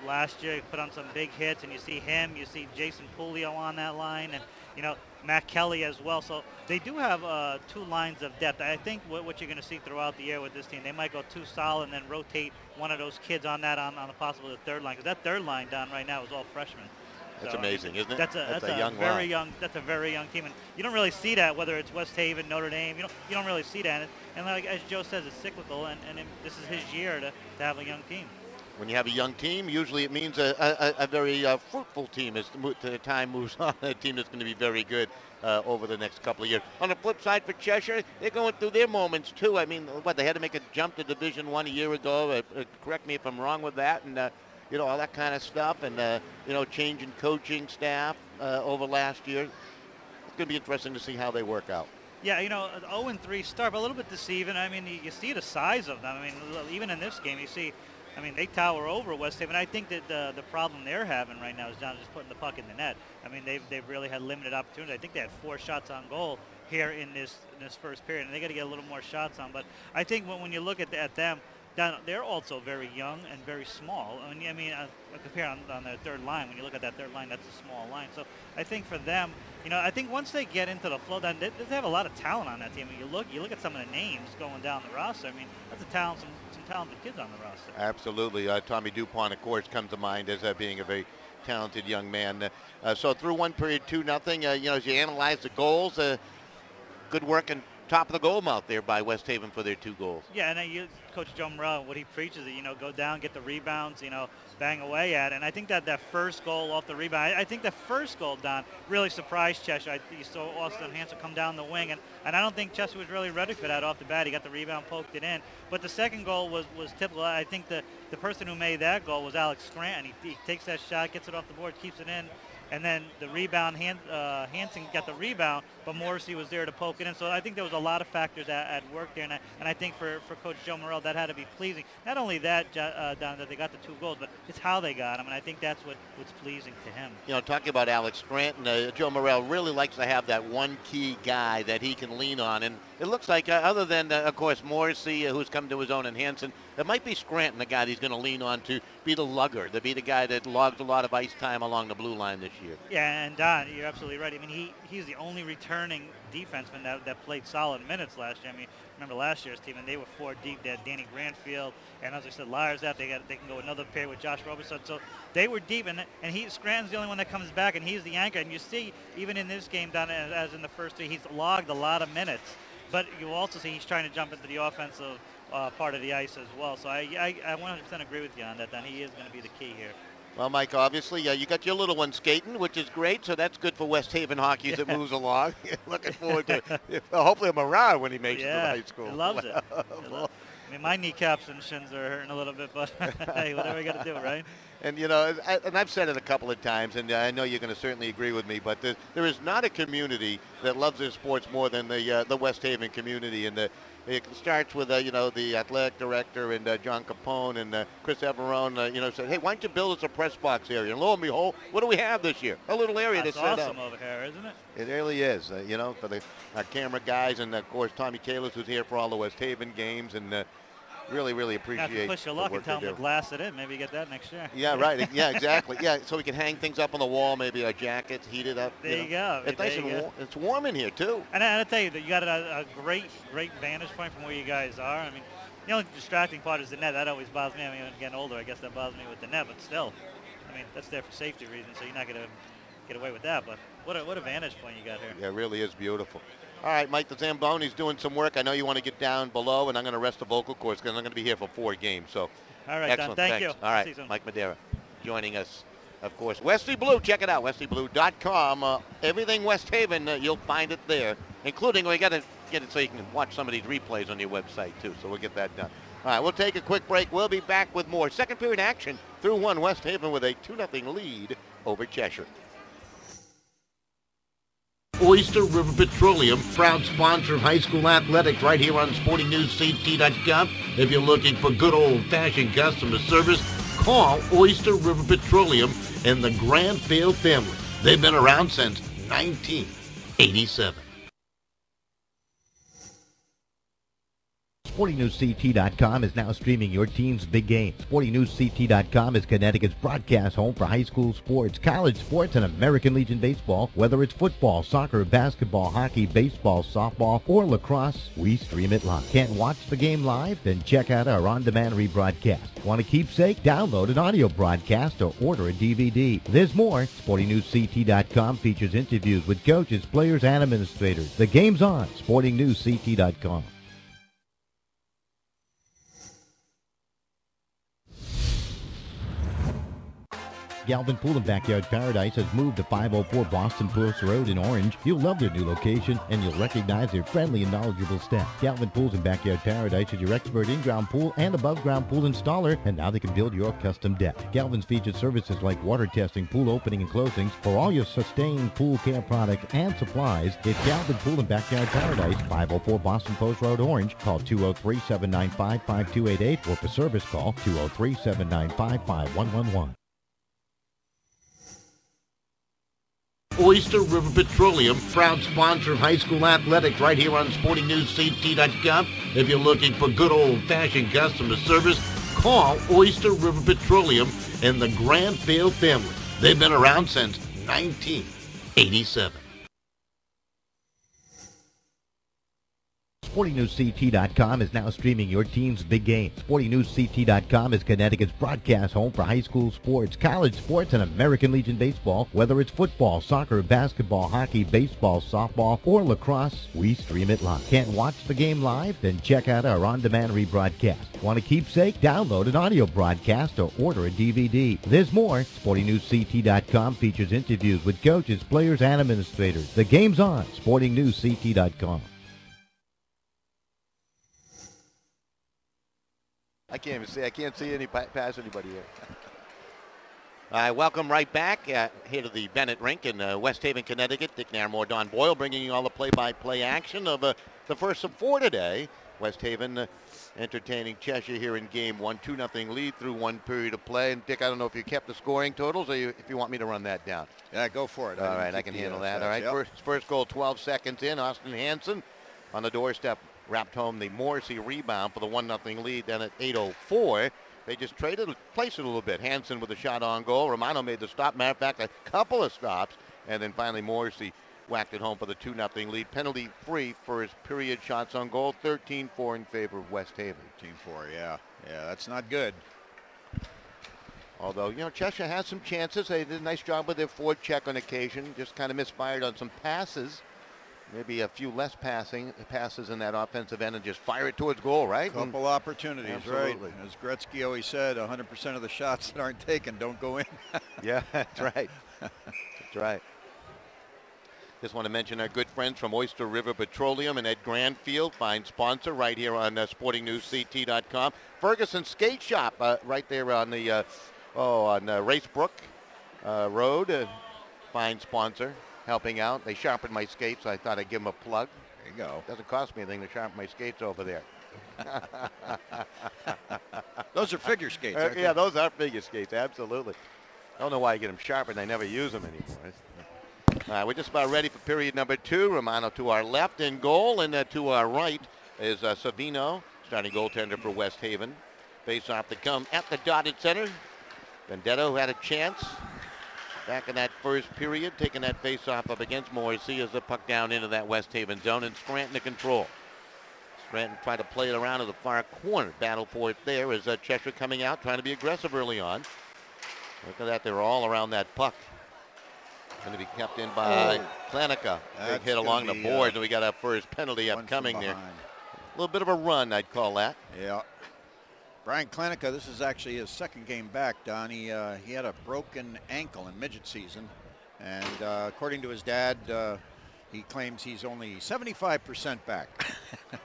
Last year he put on some big hits, and you see him, you see Jason Pulio on that line, and, you know, Matt Kelly as well. So they do have two lines of depth. I think what you're going to see throughout the year with this team, they might go two solid and then rotate one of those kids on that on the possible third line, because that third line down right now is all freshmen. That's so, amazing, isn't it? That's a very young. That's a very young team, and you don't really see that whether it's West Haven, Notre Dame. You don't really see that, and like as Joe says, it's cyclical, and this is his year to have a young team. When you have a young team, usually it means a very fruitful team as the time moves on, a team that's going to be very good over the next couple of years. On the flip side for Cheshire, they're going through their moments too. I mean, they had to make a jump to Division I a year ago. Correct me if I'm wrong with that, and you know, all that kind of stuff, and you know, change in coaching staff over last year. It's going to be interesting to see how they work out. Yeah, you know, 0-3 start, but a little bit deceiving. I mean, you see the size of them. I mean, even in this game, you see. I mean, they tower over West Haven. I think that the problem they're having right now is John just putting the puck in the net. I mean, they've really had limited opportunity. I think they had 4 shots on goal here in this first period, and they got to get a little more shots on. But I think when you look at them, they're also very young and very small. I mean, compare on their third line. When you look at that third line, that's a small line. So I think for them, you know, I think once they get into the flow, then they have a lot of talent on that team. I mean, you look at some of the names going down the roster. I mean, that's a talent, some talented kids on the roster. Absolutely. Tommy Dupont, of course, comes to mind as being a very talented young man. So through one period, 2-0. You know, as you analyze the goals, good work and top of the goal mouth there by West Haven for their 2 goals. Yeah, and Coach Joe Morrell, what he preaches, you know, go down, get the rebounds, you know, bang away at it. And I think that first goal off the rebound, I think the first goal, Don, really surprised Cheshire. You saw Austin Hanson come down the wing, and I don't think Cheshire was really ready for that off the bat. He got the rebound, poked it in. But the second goal was typical. I think the person who made that goal was Alex Scranton. He takes that shot, gets it off the board, keeps it in. And then the rebound, Hanson got the rebound, but Morrissey was there to poke it in. So I think there was a a lot of factors at work there, and I think for Coach Joe Morrell, that had to be pleasing. Not only that, Don, that they got the 2 goals, but it's how they got them, and I think that's what's pleasing to him. You know, talking about Alex Scranton, Joe Morrell really likes to have that one key guy that he can lean on, and it looks like other than, of course, Morrissey, who's come to his own, and Hansen, it might be Scranton, the guy that he's going to lean on to be the lugger, to be the guy that logged a lot of ice time along the blue line this year. Yeah, and Don, you're absolutely right. I mean, he's the only returning defenseman that played solid minutes last year. I mean, remember last year's team, and they were 4 deep. They had Danny Granfield, and as I said, Lyers out. They can go another pair with Josh Robertson. So they were deep, and Scranton's the only one that comes back, and he's the anchor. And you see, even in this game, Don, as in the first 3, he's logged a lot of minutes. But you also see he's trying to jump into the offensive part of the ice as well. So I 100% agree with you on that, Don. He is going to be the key here. Well, Mike, obviously, you got your little one skating, which is great, so that's good for West Haven hockey as it moves along. Looking forward to it. Hopefully I'm around when he makes it to high school. He loves it. I mean, my kneecaps and shins are hurting a little bit, but hey, whatever we got to do, right? And, you know, and I've said it a couple of times, and I know you're going to certainly agree with me, but there is not a community that loves their sports more than the West Haven community. And it starts with, you know, the athletic director and John Capone and Chris Everone, you know, said, hey, why don't you build us a press box area? And lo and behold, what do we have this year? A little area That's to set awesome up. over here, isn't it? It really is, you know, for our camera guys, and, of course, Tommy Kalis, who's here for all the West Haven games, and really, really appreciate you have to push your luck and tell them do. to glass it in. Maybe you get that next year. Yeah, right. Yeah, exactly. Yeah, so we can hang things up on the wall, maybe our jackets, heated up. There you go. It's nice and warm. It's warm in here, too. And I tell you, that you got a great vantage point from where you guys are. I mean, the only distracting part is the net. That always bothers me. I mean, getting older, I guess that bothers me with the net. But still, I mean, that's there for safety reasons, so you're not going to get away with that. But what a vantage point you got here. Yeah, it really is beautiful. All right, Mike the Zamboni's doing some work. I know you want to get down below, and I'm going to rest the vocal cords because I'm going to be here for 4 games. So, all right, excellent. Don, thank Thanks. you. All right, Mike Madeira joining us, of course. Westy Blue, check it out, westyblue.com. Everything West Haven, you'll find it there, including, we got to get it so you can watch some of these replays on your website, too. So we'll get that done. All right, we'll take a quick break. We'll be back with more. Second period action through 1. West Haven with a 2-0 lead over Cheshire. Oyster River Petroleum, proud sponsor of high school athletics right here on SportingNewsCT.com. If you're looking for good old-fashioned customer service, call Oyster River Petroleum and the Granfield family. They've been around since 1987. SportingNewsCT.com is now streaming your team's big game. SportingNewsCT.com is Connecticut's broadcast home for high school sports, college sports, and American Legion baseball. Whether it's football, soccer, basketball, hockey, baseball, softball, or lacrosse, we stream it live. Can't watch the game live? Then check out our on-demand rebroadcast. Want a keepsake? Download an audio broadcast or order a DVD. There's more. SportingNewsCT.com features interviews with coaches, players, and administrators. The game's on. SportingNewsCT.com. Galvin Pool and Backyard Paradise has moved to 504 Boston Post Road in Orange. You'll love their new location, and you'll recognize their friendly and knowledgeable staff. Galvin Pools and Backyard Paradise is your expert in-ground pool and above-ground pool installer, and now they can build your custom deck. Galvin's features services like water testing, pool opening and closings. For all your sustained pool care products and supplies, it's Galvin Pool and Backyard Paradise, 504 Boston Post Road, Orange. Call 203-795-5288, or for service call 203-795-5111. Oyster River Petroleum, proud sponsor of high school athletics right here on SportingNewsCT.com. If you're looking for good old-fashioned customer service, call Oyster River Petroleum and the Granfield family. They've been around since 1987. SportingNewsCT.com is now streaming your team's big game. SportingNewsCT.com is Connecticut's broadcast home for high school sports, college sports, and American Legion baseball. Whether it's football, soccer, basketball, hockey, baseball, softball, or lacrosse, we stream it live. Can't watch the game live? Then check out our on-demand rebroadcast. Want a keepsake? Download an audio broadcast or order a DVD. There's more. SportingNewsCT.com features interviews with coaches, players, and administrators. The game's on. SportingNewsCT.com. I can't even see. I can't see any pass anybody here. Welcome right back here to the Bennett Rink in West Haven, Connecticut. Dick Nairmore, Don Boyle bringing you all the play-by-play action of the first of 4 today. West Haven entertaining Cheshire here in game 1, 2-0 lead through 1 period of play. And Dick, I don't know if you kept the scoring totals or if you want me to run that down. Yeah, go for it. All right, I can handle that. All right, yep. first goal 12 seconds in. Austin Hansen on the doorstep wrapped home the Morrissey rebound for the 1-0 lead. Then at 8:04. They just traded place it a little bit. Hansen with a shot on goal. Romano made the stop. Matter of fact, a couple of stops. And then finally Morrissey whacked it home for the 2-0 lead. Penalty free for his period shots on goal. 13-4 in favor of West Haven. 13-4, yeah. Yeah, that's not good. Although, Cheshire has some chances. They did a nice job with their forward check on occasion. Just kind of misfired on some passes. Maybe a few less passes in that offensive end and just fire it towards goal, right? Couple opportunities, absolutely. Right? As Gretzky always said, 100% of the shots that aren't taken don't go in. Yeah, that's right. That's right. Just want to mention our good friends from Oyster River Petroleum and Ed Grandfield, fine sponsor right here on SportingNewsCT.com. Ferguson Skate Shop right there on the Racebrook Road, fine sponsor. Helping out. They sharpened my skates, so I thought I'd give them a plug. There you go. Doesn't cost me anything to sharpen my skates over there. Those are figure skates, aren't yeah, they? those are figure skates, absolutely. I don't know why I get them sharpened. I never use them anymore. We're just about ready for period number 2. Romano to our left in goal, and to our right is Savino, starting goaltender for West Haven. Face off to come at the dotted center. Vendetto, who had a chance back in that first period, taking that face-off up against Morrissey as the puck down into that West Haven zone, and Scranton to control. Scranton tried to play it around to the far corner. Battle for it there as Cheshire coming out, trying to be aggressive early on. Look at that, they're all around that puck. Going to be kept in by Klanica. Big hit along the boards, and we got a first penalty upcoming there. A little bit of a run, I'd call that. Yeah. Brian Klanica, this is actually his second game back, Don. He had a broken ankle in midget season, and according to his dad, he claims he's only 75% back.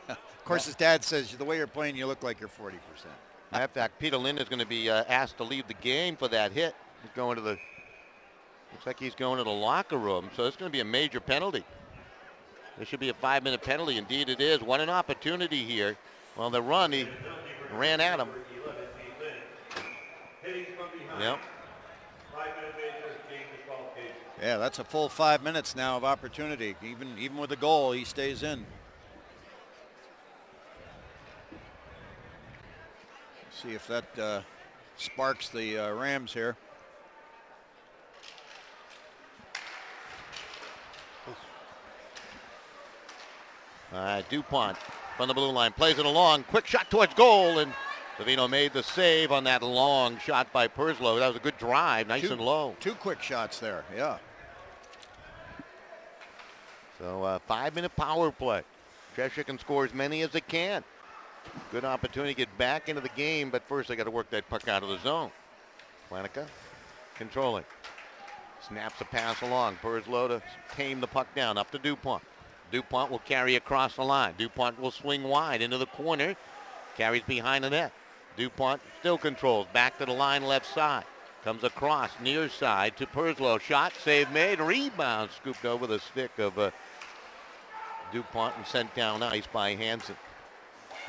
Of course, his dad says, the way you're playing, you look like you're 40%. Matter of fact, Peter Lind is going to be asked to leave the game for that hit. He's going to looks like he's going to the locker room, so it's going to be a major penalty. This should be a 5-minute penalty. Indeed it is. What an opportunity here. Well, the run, he ran at him. Yep. Yeah, that's a full 5 minutes now of opportunity. Even with a goal, he stays in. See if that sparks the Rams here. DuPont from the blue line plays it along. Quick shot towards goal, and Savino made the save on that long shot by Purslow. That was a good drive, nice and low. 2 quick shots there, yeah. So 5-minute power play. Cheshire can score as many as it can. Good opportunity to get back into the game, but first they got to work that puck out of the zone. Klanica controlling. Snaps a pass along. Purslow to tame the puck down up to DuPont. DuPont will carry across the line. DuPont will swing wide into the corner. Carries behind the net. DuPont still controls. Back to the line left side. Comes across near side to Purslow. Shot, save made. Rebound scooped over the stick of DuPont and sent down ice by Hansen.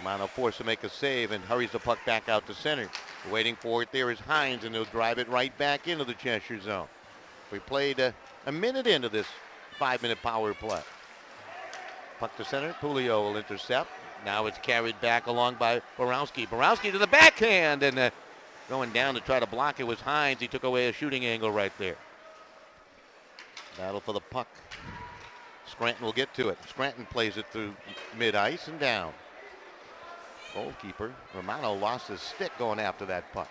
Romano forced to make a save and hurries the puck back out to center. Waiting for it there is Hines, and he'll drive it right back into the Cheshire zone. We played a minute into this 5-minute power play. Puck to center. Pulio will intercept. Now it's carried back along by Borowski. Borowski to the backhand, and going down to try to block it was Hines. He took away a shooting angle right there. Battle for the puck. Scranton will get to it. Scranton plays it through mid-ice and down. Goalkeeper Romano lost his stick going after that puck.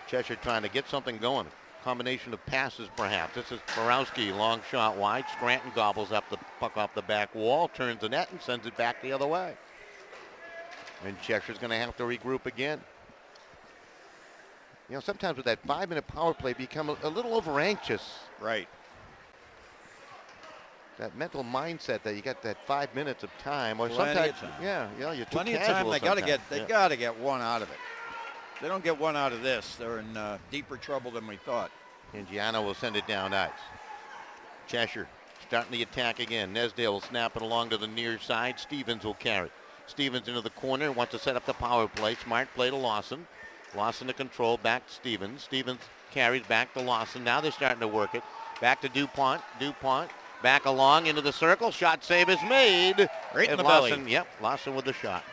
Cheshire trying to get something going. Combination of passes perhaps. This is Borowski, long shot wide. Scranton gobbles up the puck off the back wall, turns the net and sends it back the other way. And Cheshire's going to have to regroup again. Sometimes with that 5-minute power play, become a little over anxious. Right. That mental mindset that you got that 5 minutes of time, or plenty sometimes, of time. you're too plenty of casual time. They got to get one out of it. If they don't get one out of this, they're in deeper trouble than we thought. Indiana will send it down ice. Cheshire starting the attack again. Nesdale will snap it along to the near side. Stevens will carry. Stevens into the corner, wants to set up the power play. Smart play to Lawson. Lawson to control, back to Stevens. Stevens carries back to Lawson. Now they're starting to work it. Back to DuPont. DuPont back along into the circle. Shot save is made. Right in the Lawson, belly. Yep, Lawson with the shot.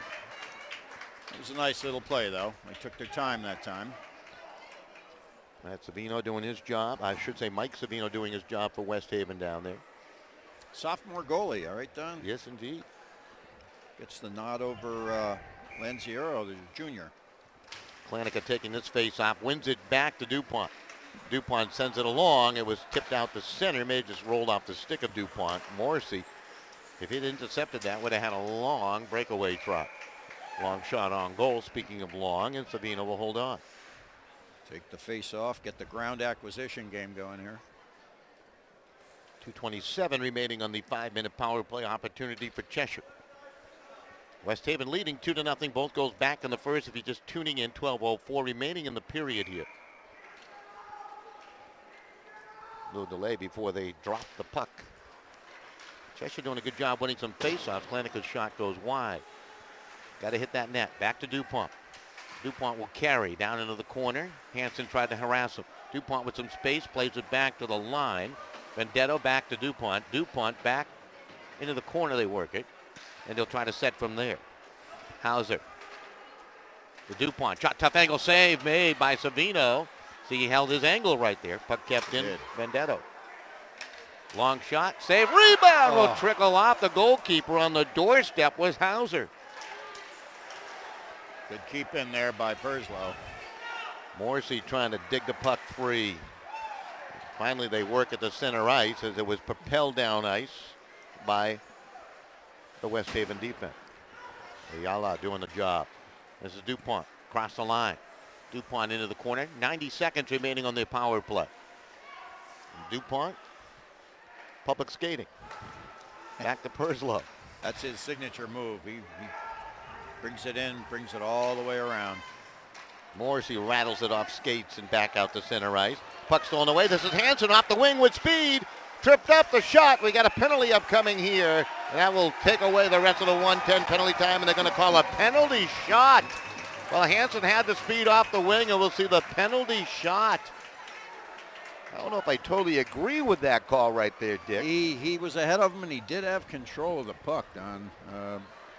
It was a nice little play, though. They took their time that time. That's Savino doing his job. I should say Mike Savino doing his job for West Haven down there. Sophomore goalie, all right, Don? Yes, indeed. Gets the nod over Lanciero, the junior. Connecticut taking this face off, wins it back to DuPont. DuPont sends it along. It was tipped out to center, may have just rolled off the stick of DuPont. Morrissey, if he'd intercepted that, would have had a long breakaway trot. Long shot on goal, speaking of long, and Savino will hold on. Take the face off, get the ground acquisition game going here. 2:27 remaining on the 5-minute power play opportunity for Cheshire. West Haven leading 2-0. Both goals back in the first. If you're just tuning in, 12:04 remaining in the period here. A little delay before they drop the puck. Cheshire doing a good job winning some faceoffs. Connecticut's shot goes wide. Got to hit that net. Back to DuPont. DuPont will carry down into the corner. Hansen tried to harass him. DuPont with some space, plays it back to the line. Vendetto back to DuPont. DuPont back into the corner, they work it. And they'll try to set from there. Hauser. The DuPont. Shot, tough angle save made by Savino. See, he held his angle right there. Puck kept in. Vendetto. Long shot. Save. Rebound will trickle off. The goalkeeper on the doorstep was Hauser. Good keep in there by Perslow. Morrissey trying to dig the puck free. Finally, they work at the center ice as it was propelled down ice by the West Haven defense. Ayala doing the job. This is DuPont. Cross the line. DuPont into the corner. 90 seconds remaining on the power play. DuPont, public skating. Back to Perslow. That's his signature move. He brings it in, brings it all the way around. Morrissey rattles it off skates and back out to center ice. Puck stolen away. This is Hansen off the wing with speed. Tripped up the shot. We got a penalty upcoming here. And that will take away the rest of the 1:10 penalty time, and they're going to call a penalty shot. Well, Hansen had the speed off the wing, and we'll see the penalty shot. I don't know if I totally agree with that call right there, Dick. He was ahead of him, and he did have control of the puck, Don.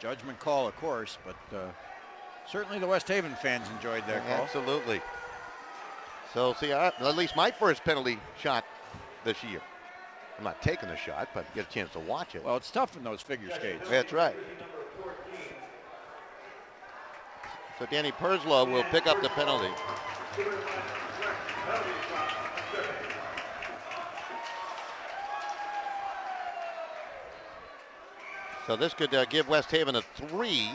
Judgment call, of course, but certainly the West Haven fans enjoyed their call. Absolutely. So, see, at least my first penalty shot this year. I'm not taking the shot, but get a chance to watch it. Well, it's tough in those figure skates. That's right. So Danny Perslow will pick up the penalty. So this could give West Haven a 3-0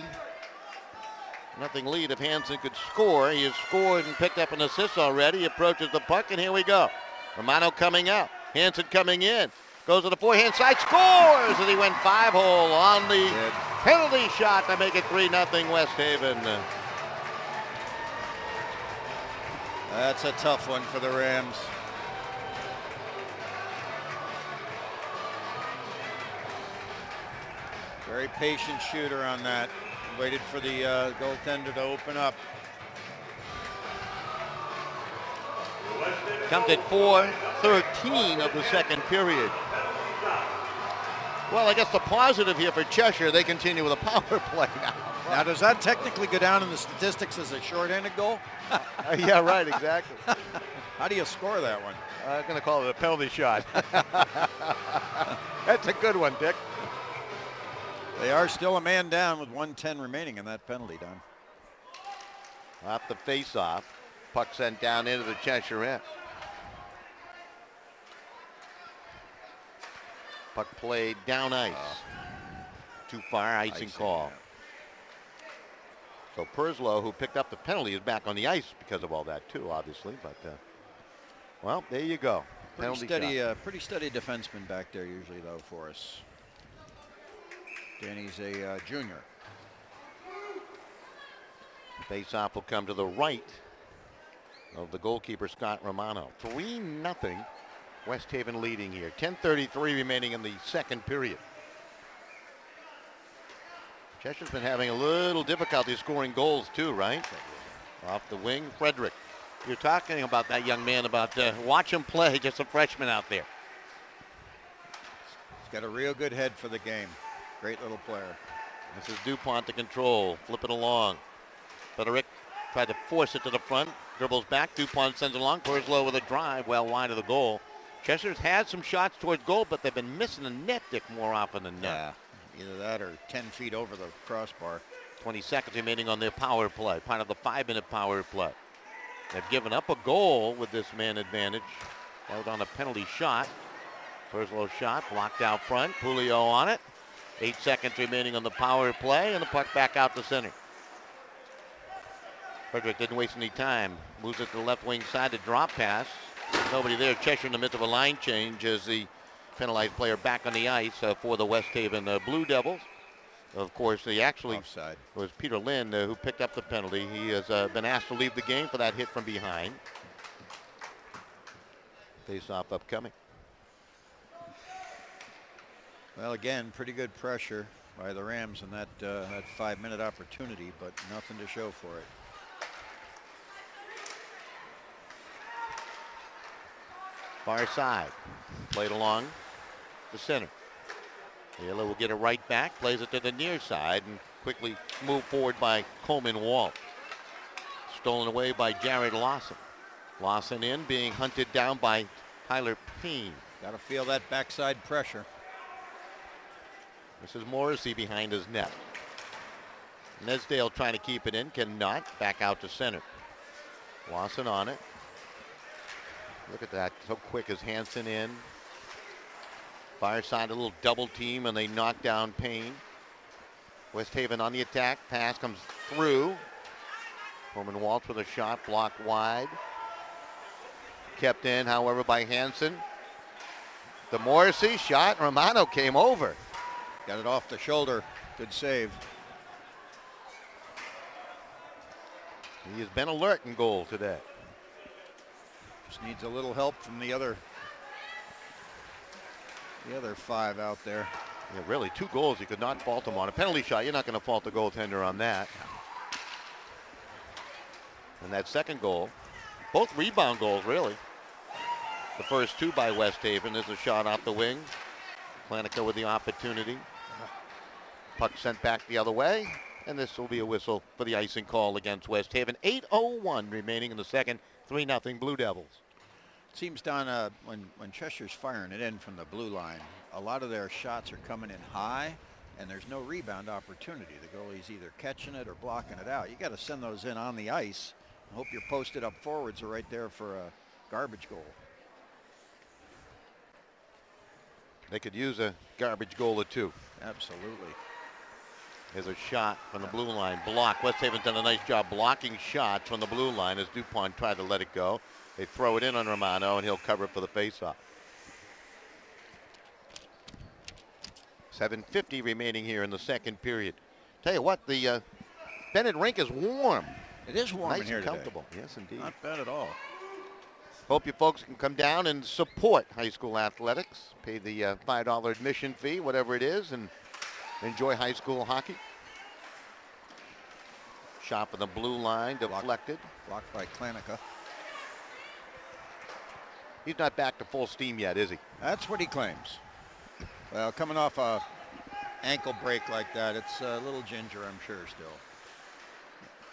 lead if Hansen could score. He has scored and picked up an assist already. He approaches the puck, and here we go. Romano coming out. Hansen coming in. Goes to the forehand side, scores! And he went 5-hole on the penalty shot to make it 3-0 West Haven. That's a tough one for the Rams. Very patient shooter on that. Waited for the goaltender to open up. Comes at 4:13 of the second period. Well, I guess the positive here for Cheshire, they continue with a power play now. Now, does that technically go down in the statistics as a shorthanded goal? Yeah, right, exactly. How do you score that one? I'm going to call it a penalty shot. That's a good one, Dick. They are still a man down with 1:10 remaining in that penalty, Don. Off the face-off. Puck sent down into the Cheshire end. Puck played down ice. Too far, icing call. Yeah. So Perslow, who picked up the penalty, is back on the ice because of all that too, obviously. But, well, there you go. Pretty steady defenseman back there usually, though, for us. Danny's a junior. Face-off will come to the right of the goalkeeper, Scott Romano. 3-0. West Haven leading here. 10:33 remaining in the second period. Cheshire's been having a little difficulty scoring goals too, right? Off the wing, Frederick. You're talking about that young man, about watch him play, just a freshman out there. He's got a real good head for the game. Great little player. This is DuPont to control, flip it along. Frederick tried to force it to the front, dribbles back, DuPont sends it along, Purslow with a drive, well wide of the goal. Cheshire's had some shots towards goal, but they've been missing the net, Dick, more often than not. Yeah, either that or 10 feet over the crossbar. 20 seconds remaining on their power play, part of the 5-minute power play. They've given up a goal with this man advantage. Out on a penalty shot. Purslow shot, blocked out front. Pulio on it. 8 seconds remaining on the power play, and the puck back out to center. Frederick didn't waste any time. Moves it to the left wing side to drop pass. Nobody there. Cheshire in the midst of a line change as the penalized player back on the ice for the West Haven Blue Devils. Of course, Offside. It was Peter Lynn who picked up the penalty. He has been asked to leave the game for that hit from behind. Face-off upcoming. Well, again, pretty good pressure by the Rams in that 5-minute opportunity, but nothing to show for it. Far side, played along the center. Taylor will get it right back, plays it to the near side, and quickly moved forward by Coleman Walt. Stolen away by Jared Lawson. Lawson in, being hunted down by Tyler Payne. Got to feel that backside pressure. This is Morrissey behind his net. Nesdale trying to keep it in, cannot. Back out to center. Lawson on it. Look at that, so quick as Hansen in. Far side, a little double team, and they knock down Payne. West Haven on the attack. Pass comes through. Coleman Waltz with a shot blocked wide. Kept in, however, by Hansen. The Morrissey shot. Romano came over. Got it off the shoulder. Good save. He has been alert in goal today. Just needs a little help from the other 5 out there. Yeah, really, 2 goals. You could not fault him on. A penalty shot, you're not going to fault the goaltender on that. And that second goal, both rebound goals, really. The first 2 by West Haven. There's a shot off the wing. Planica with the opportunity. Puck sent back the other way. And this will be a whistle for the icing call against West Haven. 8:01 remaining in the second. 3-0 Blue Devils. Seems, Don, when Cheshire's firing it in from the blue line, a lot of their shots are coming in high, and there's no rebound opportunity. The goalie's either catching it or blocking it out. You got to send those in on the ice. I hope your posted up forwards are right there for a garbage goal. They could use a garbage goal or 2. Absolutely. There's a shot from the blue line. Block. West Haven's done a nice job blocking shots from the blue line as DuPont tried to let it go. They throw it in on Romano, and he'll cover it for the faceoff. 7:50 remaining here in the second period. Tell you what, the Bennett rink is warm. It is warm nice in here and today. comfortable. Yes, indeed. Not bad at all. Hope you folks can come down and support high school athletics. Pay the $5 admission fee, whatever it is, and enjoy high school hockey. Shot for the blue line, deflected. Blocked by Planica. He's not back to full steam yet, is he? That's what he claims. Well, coming off a ankle break like that, it's a little ginger, I'm sure, still.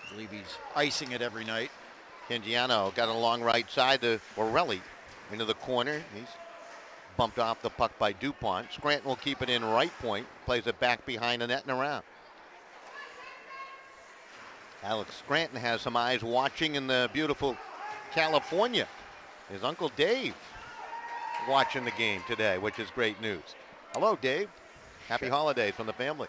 I believe he's icing it every night. Cangiano got a long right side to Borelli into the corner. He's bumped off the puck by DuPont. Scranton will keep it in right point. Plays it back behind the net and around. Alex Scranton has some eyes watching in the beautiful California. His Uncle Dave watching the game today, which is great news. Hello, Dave. Happy holidays from the family.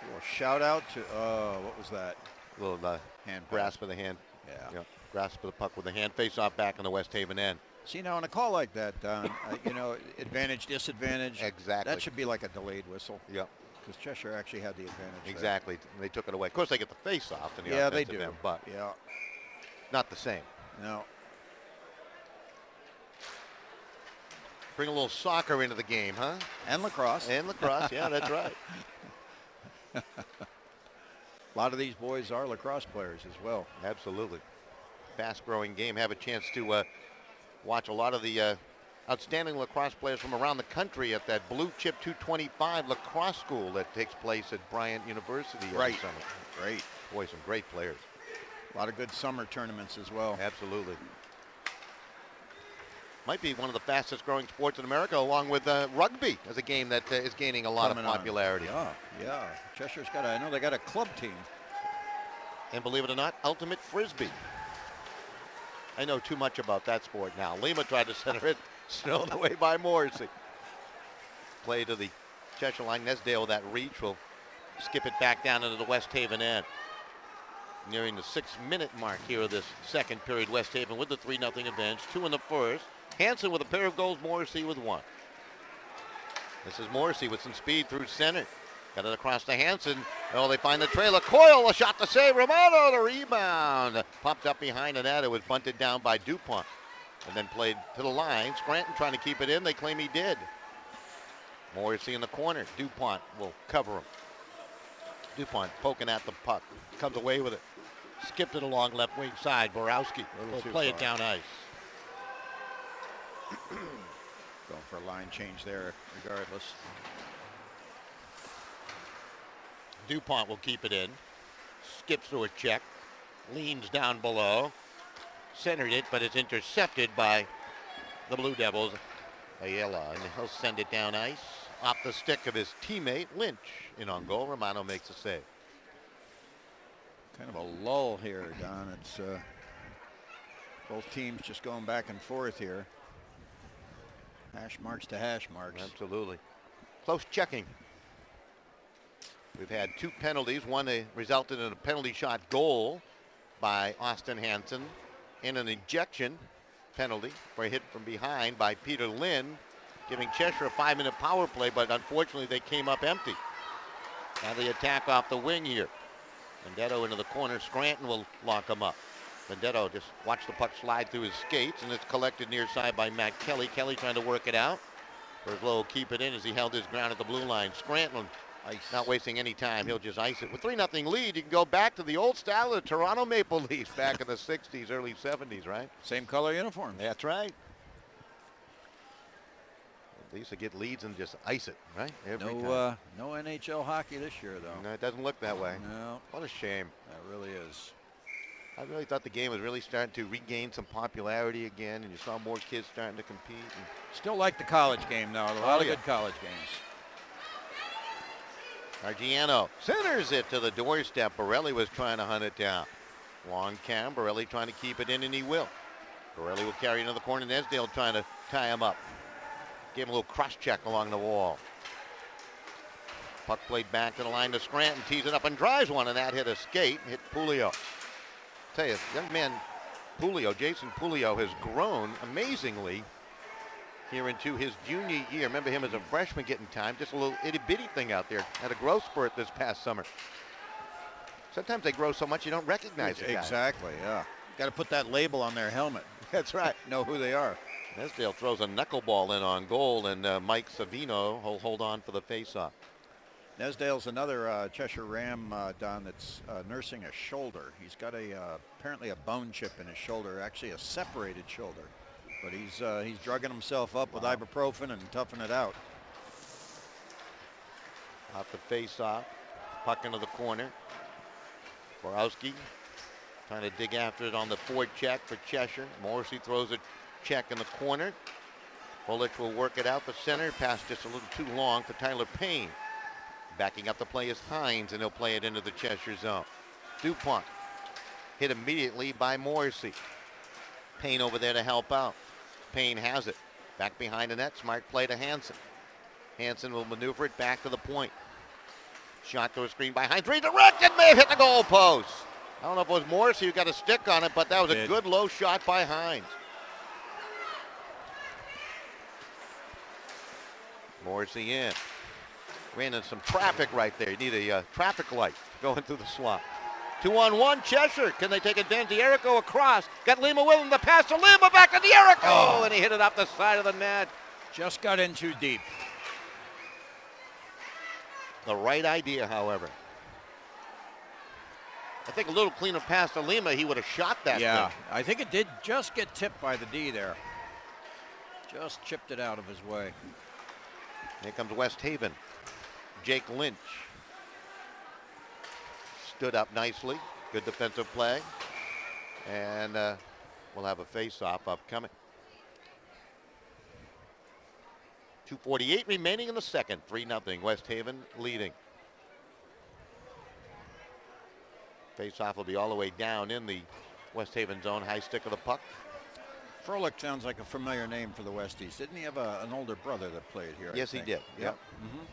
A little shout out to, what was that? A little Hand grasp of the hand. Yeah. Grasp of the puck with the hand. Face off back on the West Haven end. See, now in a call like that, Don, advantage, disadvantage. Exactly. That should be like a delayed whistle. Yep. because Cheshire actually had the advantage. Exactly. They took it away. Of course, they get the face-off in the Yeah, they offensive do. end, but yeah, not the same. no. Bring a little soccer into the game, huh? And lacrosse. And lacrosse, yeah, that's right. A lot of these boys are lacrosse players as well. Absolutely. Fast-growing game. Have a chance to watch a lot of the outstanding lacrosse players from around the country at that Blue Chip 225 lacrosse school that takes place at Bryant University every summer. Great. Boy, some great players. A lot of good summer tournaments as well. Absolutely. Might be one of the fastest growing sports in America, along with rugby as a game that is gaining a lot of popularity. Yeah. Cheshire's got I know they got a club team. And believe it or not, ultimate frisbee. I know too much about that sport now. Lima tried to center it, thrown away by Morrissey. Play to the Cheshire line. Nesdale with that reach will skip it back down into the West Haven end. Nearing the 6-minute mark here of this second period. West Haven with the 3-0 advantage. 2 in the first. Hanson with a pair of goals. Morrissey with 1. This is Morrissey with some speed through center. Got it across to Hanson. Oh, they find the trailer. Coyle, a shot to save. Romano, the rebound. Popped up behind the net. It was bunted down by DuPont. And then played to the line. Scranton trying to keep it in. They claim he did. Morrissey in the corner. DuPont will cover him. DuPont poking at the puck. Comes away with it. Skipped it along left wing side. Borowski will play it down ice. Going for a line change there regardless. DuPont will keep it in. Skips through a check. Leans down below. Centered it, but it's intercepted by the Blue Devils. Ayala, and he'll send it down ice. Off the stick of his teammate, Lynch. In on goal, Romano makes a save. Kind of a lull here, Don. It's both teams just going back and forth here. Hash marks to hash marks. Absolutely. Close checking. We've had 2 penalties. One resulted in a penalty shot goal by Austin Hanson and an ejection penalty for a hit from behind by Peter Lynn, giving Cheshire a 5-minute power play, but unfortunately they came up empty. Now the attack off the wing here. Vendetto into the corner. Scranton will lock him up. Vendetto just watched the puck slide through his skates, and it's collected near side by Matt Kelly. Kelly trying to work it out. Berglow will keep it in as he held his ground at the blue line. Scranton not wasting any time. He'll just ice it. With 3-0 lead, you can go back to the old style of the Toronto Maple Leafs back in the 60s, early 70s, right? Same color uniform. That's right. They used to get leads and just ice it, right? Every time. No NHL hockey this year, though. No, it doesn't look that way. No. What a shame. That really is. I really thought the game was really starting to regain some popularity again, and you saw more kids starting to compete. Still like the college game, though. A lot of good college games. Argiano centers it to the doorstep. Borelli was trying to hunt it down. Long cam. Borelli trying to keep it in, and he will. Borelli will carry it into the corner. Nesdale trying to tie him up. Give him a little cross check along the wall. Puck played back to the line to Scranton. Tees it up and drives one, and that hit a skate. Hit Pulio. Tell you, young man Pulio, Jason Pulio, has grown amazingly here into his junior year. Remember him as a freshman getting time. Just a little itty-bitty thing out there. Had a growth spurt this past summer. Sometimes they grow so much you don't recognize it. Exactly, yeah. Got to put that label on their helmet. That's right. Know who they are. Nesdale throws a knuckleball in on goal, and Mike Savino will hold on for the faceoff. Nesdale's another Cheshire Ram, Don, that's nursing a shoulder. He's got apparently a bone chip in his shoulder, actually a separated shoulder. But he's drugging himself up with ibuprofen and toughing it out. Off the face-off, puck into the corner. Borowski trying to dig after it on the forward check for Cheshire. Morrissey throws a check in the corner. Bullock will work it out the center. Pass just a little too long for Tyler Payne. Backing up the play is Hines, and he'll play it into the Cheshire zone. DuPont hit immediately by Morrissey. Payne over there to help out. Payne has it. Back behind the net. Smart play to Hanson. Hanson will maneuver it back to the point. Shot to a screen by Hines. Redirected. May have hit the goal post. I don't know if it was Morrissey who got a stick on it, but that was a good low shot by Hines. Morrissey in. Ran into some traffic right there. You need a traffic light going through the swamp. 2-on-1, Cheshire. Can they take advantage? Dierico across. Got Lima with him. The pass to Lima. Back to Dierico. And he hit it off the side of the net. Just got in too deep. The right idea, however. I think a little cleaner pass to Lima, he would have shot that Yeah, thing. I think it did just get tipped by the D there. Just chipped it out of his way. Here comes West Haven. Jake Lynch. Stood up nicely. Good defensive play. And we'll have a face-off upcoming. 2:48 remaining in the second. 3-0. West Haven leading. Face-off will be all the way down in the West Haven zone. High stick of the puck. Froelich sounds like a familiar name for the Westies. Didn't he have an older brother that played here? Yes, he did. Yep. Mm-hmm.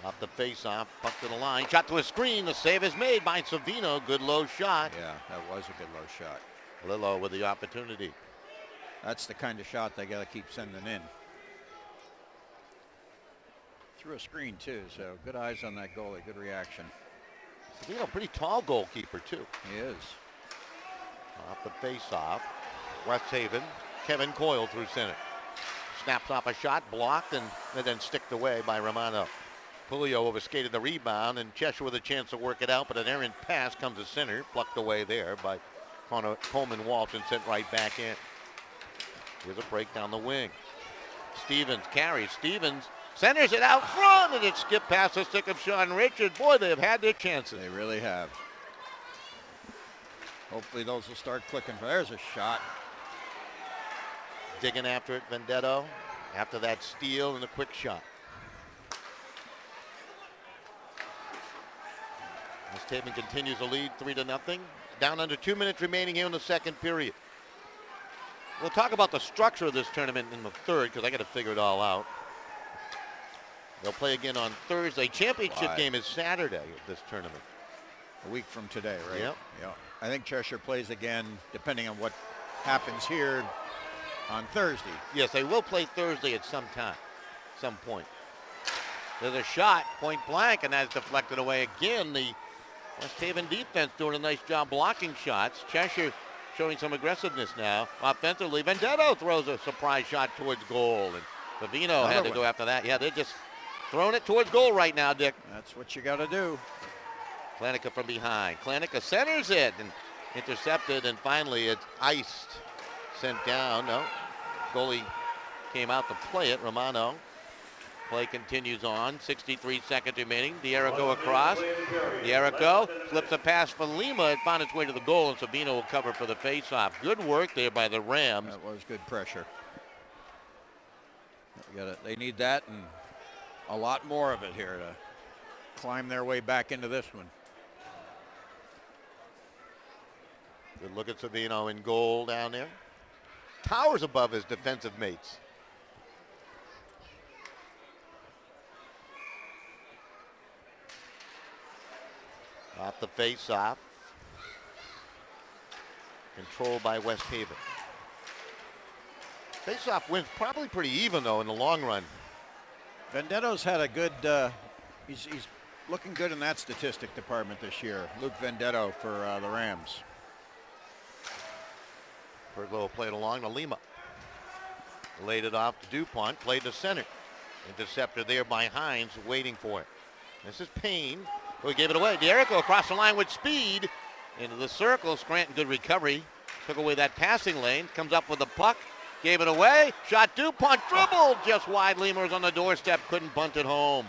Off the face-off, puck to the line, shot to a screen. The save is made by Savino. Good low shot. Yeah, that was a good low shot. Lillo with the opportunity. That's the kind of shot they got to keep sending in. Through a screen too, so good eyes on that goalie. Good reaction. Savino, pretty tall goalkeeper too. He is. Off the face-off, West Haven. Kevin Coyle through center. Snaps off a shot, blocked, and then sticked away by Romano. Pulio overskated the rebound, and Cheshire with a chance to work it out, but an errant pass comes to center, plucked away there by Coleman Walsh and sent right back in. Here's a break down the wing. Stevens carries. Stevens centers it out front, and it skipped past the stick of Sean Richards. Boy, they have had their chances. They really have. Hopefully those will start clicking. There's a shot. Digging after it, Vendetto. After that steal and a quick shot. West Haven continues to lead 3-0. Down under 2 minutes remaining here in the second period. We'll talk about the structure of this tournament in the third because I got to figure it all out. They'll play again on Thursday. Championship game is Saturday of this tournament. A week from today, right? Yep. Yeah. I think Cheshire plays again, depending on what happens here, on Thursday. Yes, they will play Thursday at some time, some point. There's a shot, point blank, and that's deflected away again. The West Haven defense doing a nice job blocking shots. Cheshire showing some aggressiveness now. Offensively, Vendetto throws a surprise shot towards goal, and Savino had to go after that. Yeah, they're just throwing it towards goal right now, Dick. That's what you got to do. Klanica from behind. Klanica centers it and intercepted, and finally it's iced. Sent down. No. Goalie came out to play it. Romano. Play continues on. 63 seconds remaining. Dierico across. Dierico flips a pass for Lima. It found its way to the goal, and Savino will cover for the faceoff. Good work there by the Rams. That was good pressure. They need that and a lot more of it here to climb their way back into this one. Good look at Savino in goal down there. Towers above his defensive mates. Off the face-off. Controlled by West Haven. Face-off wins probably pretty even, though, in the long run. Vendetto's had a good, he's looking good in that statistic department this year. Luke Vendetto for the Rams. Berglow played along to Lima. Laid it off to DuPont, played to center. Intercepted there by Hines, waiting for it. This is Payne, who gave it away. Dierico across the line with speed. Into the circle, Scranton, good recovery. Took away that passing lane, comes up with the puck. Gave it away. Shot DuPont, dribbled just wide. Lima was on the doorstep, couldn't bunt it home.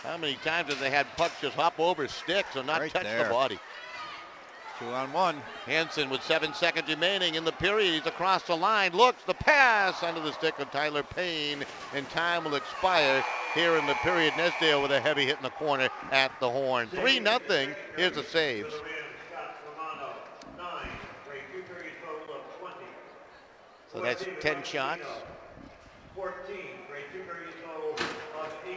How many times have they had pucks just hop over sticks and not right touch there. the body? 2-on-1. Hansen with 7 seconds remaining in the period. He's across the line. Looks, the pass under the stick of Tyler Payne. And time will expire here in the period. Nesdale with a heavy hit in the corner at the horn. 3-0. Here's the saves. So that's 10 shots. 14, grade 2 period total of 18.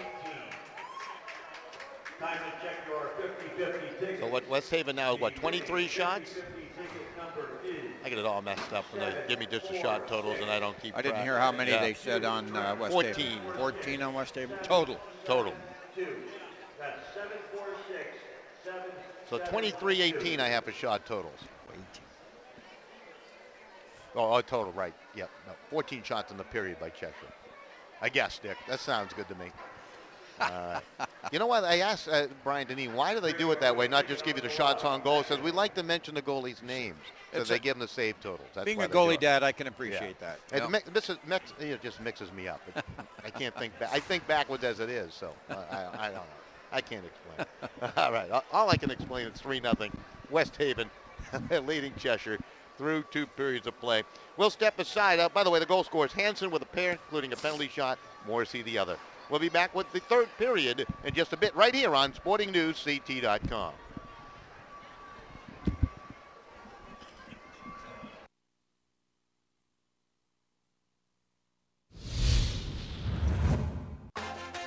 Time to check your 50-50 ticket. So what West Haven now is what, 23 shots? 50-50 ticket number is I get it all messed up when they give me just the shot totals and I don't keep I didn't track. hear how many they said on West 14. Haven. 14 on West Haven? Total. Total. 2. That's 746. 7. So 23-18 I have for shot totals. Oh, total, right. Yep. No, 14 shots in the period by Cheshire. I guess, Dick. That sounds good to me. You know what? I asked Brian Deneen, why do they do it that way, not just give you the shots on goal? It says we like to mention the goalies' names, so they give them the save totals. That's being why a they do goalie it. dad, I can appreciate that. It just mixes me up. I can't think back. I think backwards as it is, so I don't know. I can't explain it. All right. All I can explain is 3-0. West Haven leading Cheshire through 2 periods of play. We'll step aside. By the way, the goal scorers, Hansen with a pair, including a penalty shot, Morrissey the other. We'll be back with the third period in just a bit right here on SportingNewsCT.com.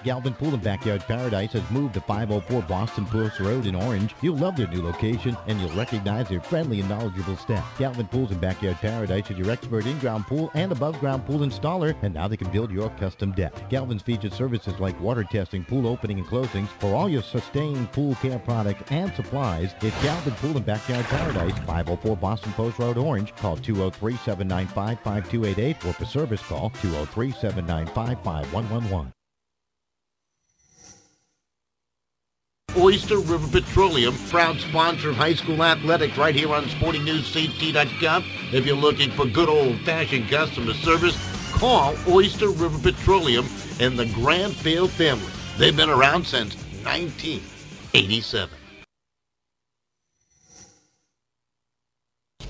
Galvin Pool and Backyard Paradise has moved to 504 Boston Post Road in Orange. You'll love their new location, and you'll recognize their friendly and knowledgeable staff. Galvin Pools and Backyard Paradise is your expert in-ground pool and above-ground pool installer, and now they can build your custom deck. Galvin's features services like water testing, pool opening and closings. For all your sustained pool care products and supplies, it's Galvin Pool and Backyard Paradise, 504 Boston Post Road, Orange. Call 203-795-5288, or for service call 203-795-5111. Oyster River Petroleum, proud sponsor of high school athletics right here on SportingNewsCT.com. If you're looking for good old-fashioned customer service, call Oyster River Petroleum and the Granville family. They've been around since 1987.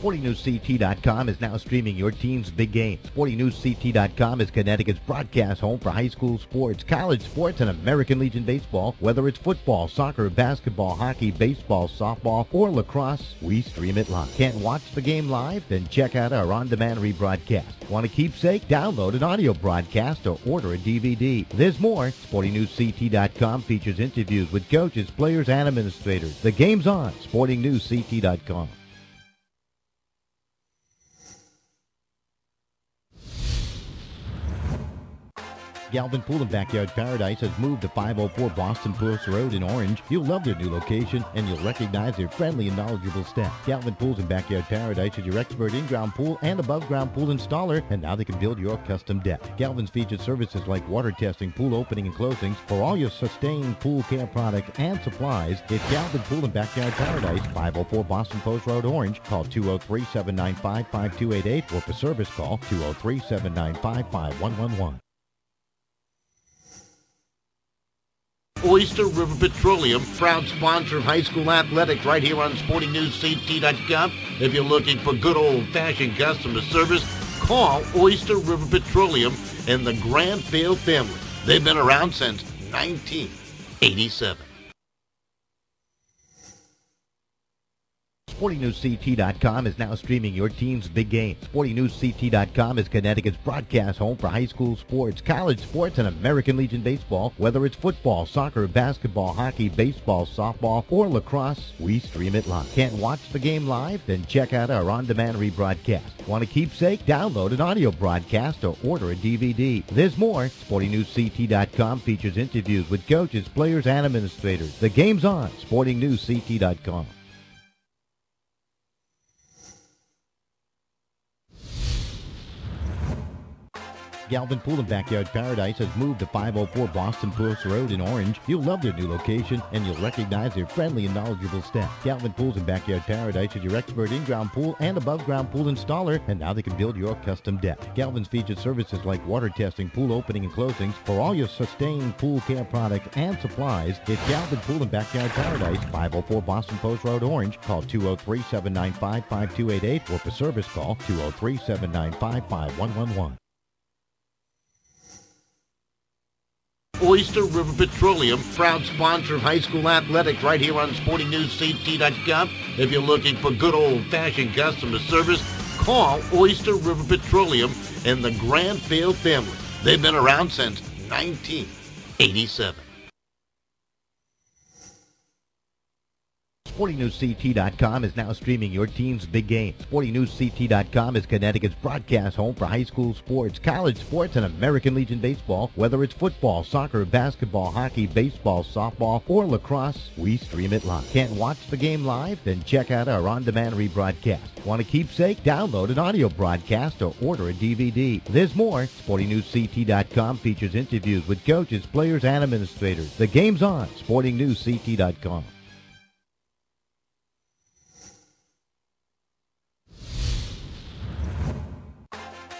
SportingNewsCT.com is now streaming your team's big game. SportingNewsCT.com is Connecticut's broadcast home for high school sports, college sports, and American Legion baseball. Whether it's football, soccer, basketball, hockey, baseball, softball, or lacrosse, we stream it live. Can't watch the game live? Then check out our on-demand rebroadcast. Want a keepsake? Download an audio broadcast or order a DVD. There's more. SportingNewsCT.com features interviews with coaches, players, and administrators. The game's on. SportingNewsCT.com. Galvin Pool and Backyard Paradise has moved to 504 Boston Post Road in Orange. You'll love their new location, and you'll recognize their friendly and knowledgeable staff. Galvin Pools and Backyard Paradise is your expert in-ground pool and above-ground pool installer, and now they can build your custom deck. Galvin's features services like water testing, pool opening and closings. For all your sustained pool care products and supplies, it's Galvin Pool and Backyard Paradise, 504 Boston Post Road, Orange. Call 203-795-5288, or for service call 203-795-5111. Oyster River Petroleum, proud sponsor of high school athletics right here on SportingNewsCT.com. If you're looking for good old-fashioned customer service, call Oyster River Petroleum and the Granville family. They've been around since 1987. SportingNewsCT.com is now streaming your team's big game. SportingNewsCT.com is Connecticut's broadcast home for high school sports, college sports, and American Legion baseball. Whether it's football, soccer, basketball, hockey, baseball, softball, or lacrosse, we stream it live. Can't watch the game live? Then check out our on-demand rebroadcast. Want a keepsake? Download an audio broadcast or order a DVD. There's more. SportingNewsCT.com features interviews with coaches, players, and administrators. The game's on. SportingNewsCT.com. Galvin Pool and Backyard Paradise has moved to 504 Boston Post Road in Orange. You'll love their new location, and you'll recognize their friendly and knowledgeable staff. Galvin Pools and Backyard Paradise is your expert in-ground pool and above-ground pool installer, and now they can build your custom deck. Galvin's features services like water testing, pool opening and closings. For all your sustained pool care products and supplies, it's Galvin Pool and Backyard Paradise, 504 Boston Post Road, Orange. Call 203-795-5288, or for service call 203-795-5111. Oyster River Petroleum, proud sponsor of high school athletics right here on SportingNewsCT.com. If you're looking for good old-fashioned customer service, call Oyster River Petroleum and the Granville family. They've been around since 1987. SportingNewsCT.com is now streaming your team's big game. SportingNewsCT.com is Connecticut's broadcast home for high school sports, college sports, and American Legion baseball. Whether it's football, soccer, basketball, hockey, baseball, softball, or lacrosse, we stream it live. Can't watch the game live? Then check out our on-demand rebroadcast. Want a keepsake? Download an audio broadcast or order a DVD. There's more. SportingNewsCT.com features interviews with coaches, players, and administrators. The game's on. SportingNewsCT.com.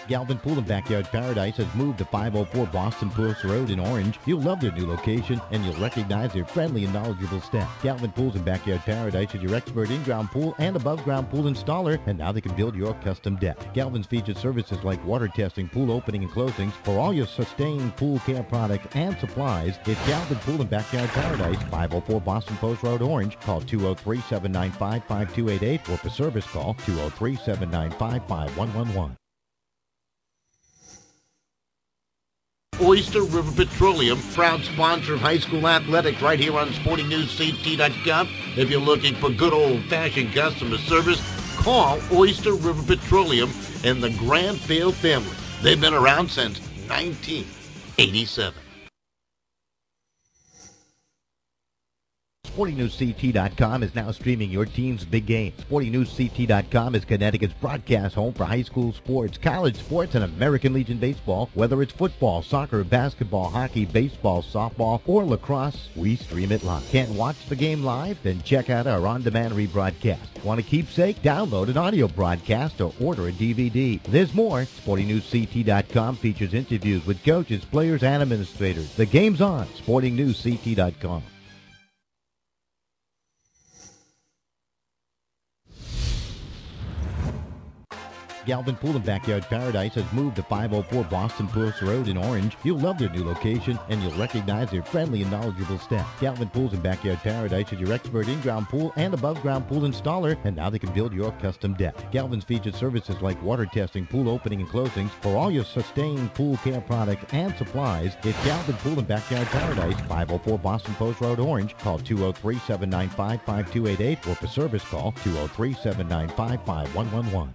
Galvin Pool and Backyard Paradise has moved to 504 Boston Post Road in Orange. You'll love their new location, and you'll recognize their friendly and knowledgeable staff. Galvin Pools and Backyard Paradise is your expert in-ground pool and above-ground pool installer, and now they can build your custom deck. Galvin's features services like water testing, pool opening and closings. For all your sustained pool care products and supplies, it's Galvin Pool and Backyard Paradise, 504 Boston Post Road, Orange. Call 203-795-5288 or for service call 203-795-5111. Oyster River Petroleum, proud sponsor of high school athletics right here on SportingNewsCT.com. If you're looking for good old-fashioned customer service, call Oyster River Petroleum and the Granville family. They've been around since 1987. SportingNewsCT.com is now streaming your team's big game. SportingNewsCT.com is Connecticut's broadcast home for high school sports, college sports, and American Legion baseball. Whether it's football, soccer, basketball, hockey, baseball, softball, or lacrosse, we stream it live. Can't watch the game live? Then check out our on-demand rebroadcast. Want a keepsake? Download an audio broadcast or order a DVD. There's more. SportingNewsCT.com features interviews with coaches, players, and administrators. The game's on. SportingNewsCT.com. Galvin Pool and Backyard Paradise has moved to 504 Boston Post Road in Orange. You'll love their new location, and you'll recognize their friendly and knowledgeable staff. Galvin Pools and Backyard Paradise is your expert in-ground pool and above-ground pool installer, and now they can build your custom deck. Galvin's features services like water testing, pool opening and closings. For all your sustained pool care products and supplies, it's Galvin Pool and Backyard Paradise, 504 Boston Post Road, Orange. Call 203-795-5288 or for service call 203-795-5111.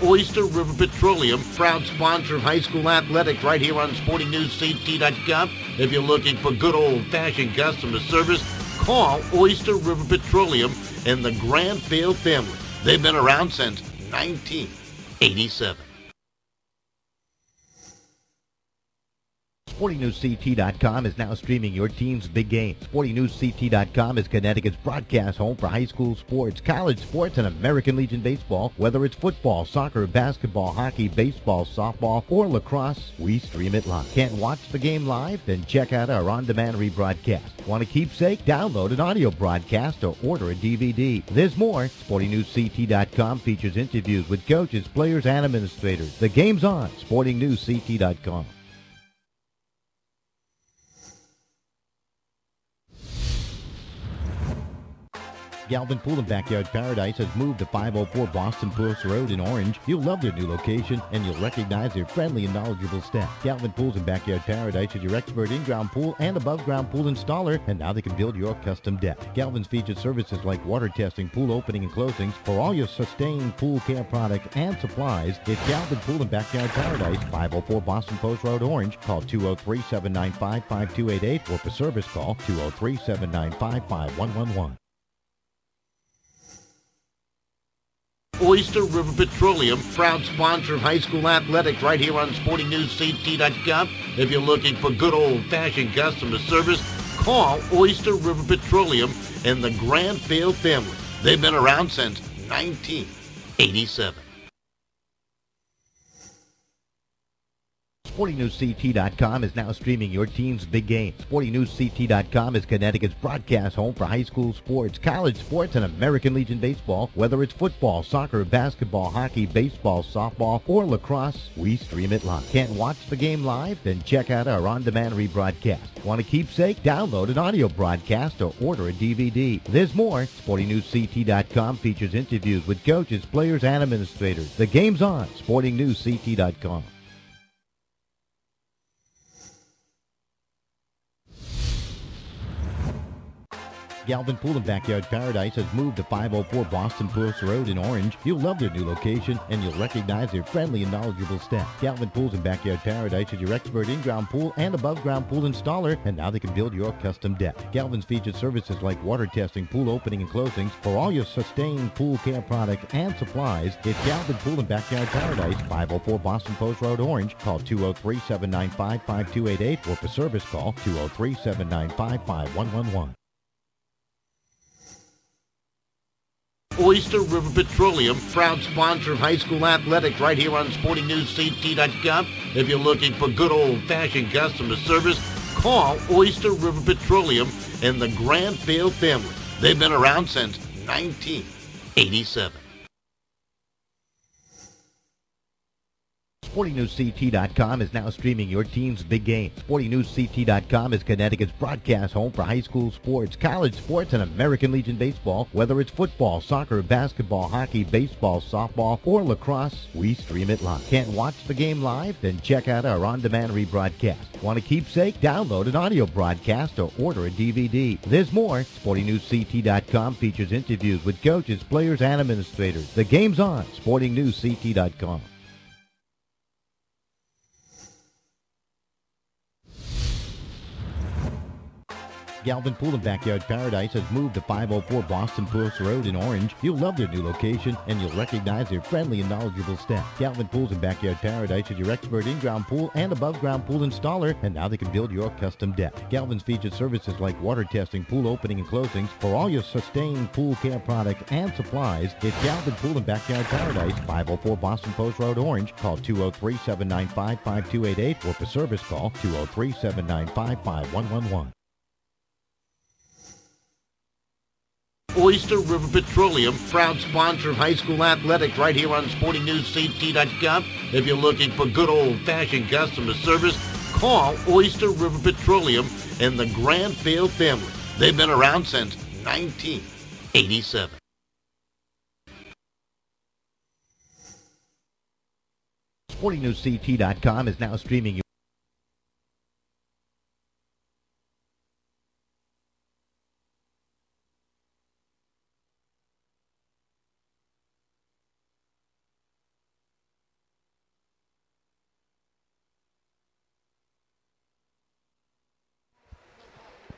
Oyster River Petroleum, proud sponsor of high school athletics right here on SportingNewsCT.com. If you're looking for good old-fashioned customer service, call Oyster River Petroleum and the Granville family. They've been around since 1987. SportingNewsCT.com is now streaming your team's big game. SportingNewsCT.com is Connecticut's broadcast home for high school sports, college sports, and American Legion baseball. Whether it's football, soccer, basketball, hockey, baseball, softball, or lacrosse, we stream it live. Can't watch the game live? Then check out our on-demand rebroadcast. Want a keepsake? Download an audio broadcast or order a DVD. There's more. SportingNewsCT.com features interviews with coaches, players, and administrators. The game's on. SportingNewsCT.com. Galvin Pool and Backyard Paradise has moved to 504 Boston Post Road in Orange. You'll love their new location, and you'll recognize their friendly and knowledgeable staff. Galvin Pools and Backyard Paradise is your expert in-ground pool and above-ground pool installer, and now they can build your custom deck. Galvin's features services like water testing, pool opening and closings. For all your sustained pool care products and supplies, it's Galvin Pool and Backyard Paradise, 504 Boston Post Road, Orange. Call 203-795-5288 or for service call 203-795-5111. Oyster River Petroleum, proud sponsor of high school athletics right here on SportingNewsCT.com. If you're looking for good old-fashioned customer service, call Oyster River Petroleum and the Granville family. They've been around since 1987. SportingNewsCT.com is now streaming your team's big game. SportingNewsCT.com is Connecticut's broadcast home for high school sports, college sports, and American Legion baseball. Whether it's football, soccer, basketball, hockey, baseball, softball, or lacrosse, we stream it live. Can't watch the game live? Then check out our on-demand rebroadcast. Want a keepsake? Download an audio broadcast or order a DVD. There's more. SportingNewsCT.com features interviews with coaches, players, and administrators. The game's on. SportingNewsCT.com. Galvin Pool and Backyard Paradise has moved to 504 Boston Post Road in Orange. You'll love their new location, and you'll recognize their friendly and knowledgeable staff. Galvin Pools and Backyard Paradise is your expert in-ground pool and above-ground pool installer, and now they can build your custom deck. Galvin's features services like water testing, pool opening and closings. For all your sustained pool care products and supplies, it's Galvin Pool and Backyard Paradise, 504 Boston Post Road, Orange. Call 203-795-5288 or for service call 203-795-5111. Oyster River Petroleum, proud sponsor of high school athletics right here on SportingNewsCT.com. If you're looking for good old-fashioned customer service, call Oyster River Petroleum and the Grantville family. They've been around since 1987. SportingNewsCT.com is now streaming your team's big game. SportingNewsCT.com is Connecticut's broadcast home for high school sports, college sports, and American Legion baseball. Whether it's football, soccer, basketball, hockey, baseball, softball, or lacrosse, we stream it live. Can't watch the game live? Then check out our on-demand rebroadcast. Want a keepsake? Download an audio broadcast or order a DVD. There's more. SportingNewsCT.com features interviews with coaches, players, and administrators. The game's on. SportingNewsCT.com. Galvin Pool and Backyard Paradise has moved to 504 Boston Post Road in Orange. You'll love their new location, and you'll recognize their friendly and knowledgeable staff. Galvin Pools and Backyard Paradise is your expert in-ground pool and above-ground pool installer, and now they can build your custom deck. Galvin's features services like water testing, pool opening and closings. For all your sustained pool care products and supplies, it's Galvin Pool and Backyard Paradise, 504 Boston Post Road, Orange. Call 203-795-5288 or for service call 203-795-5111. Oyster River Petroleum, proud sponsor of high school athletics right here on SportingNewsCT.com. If you're looking for good old-fashioned customer service, call Oyster River Petroleum and the Grantville family. They've been around since 1987. SportingNewsCT.com is now streaming.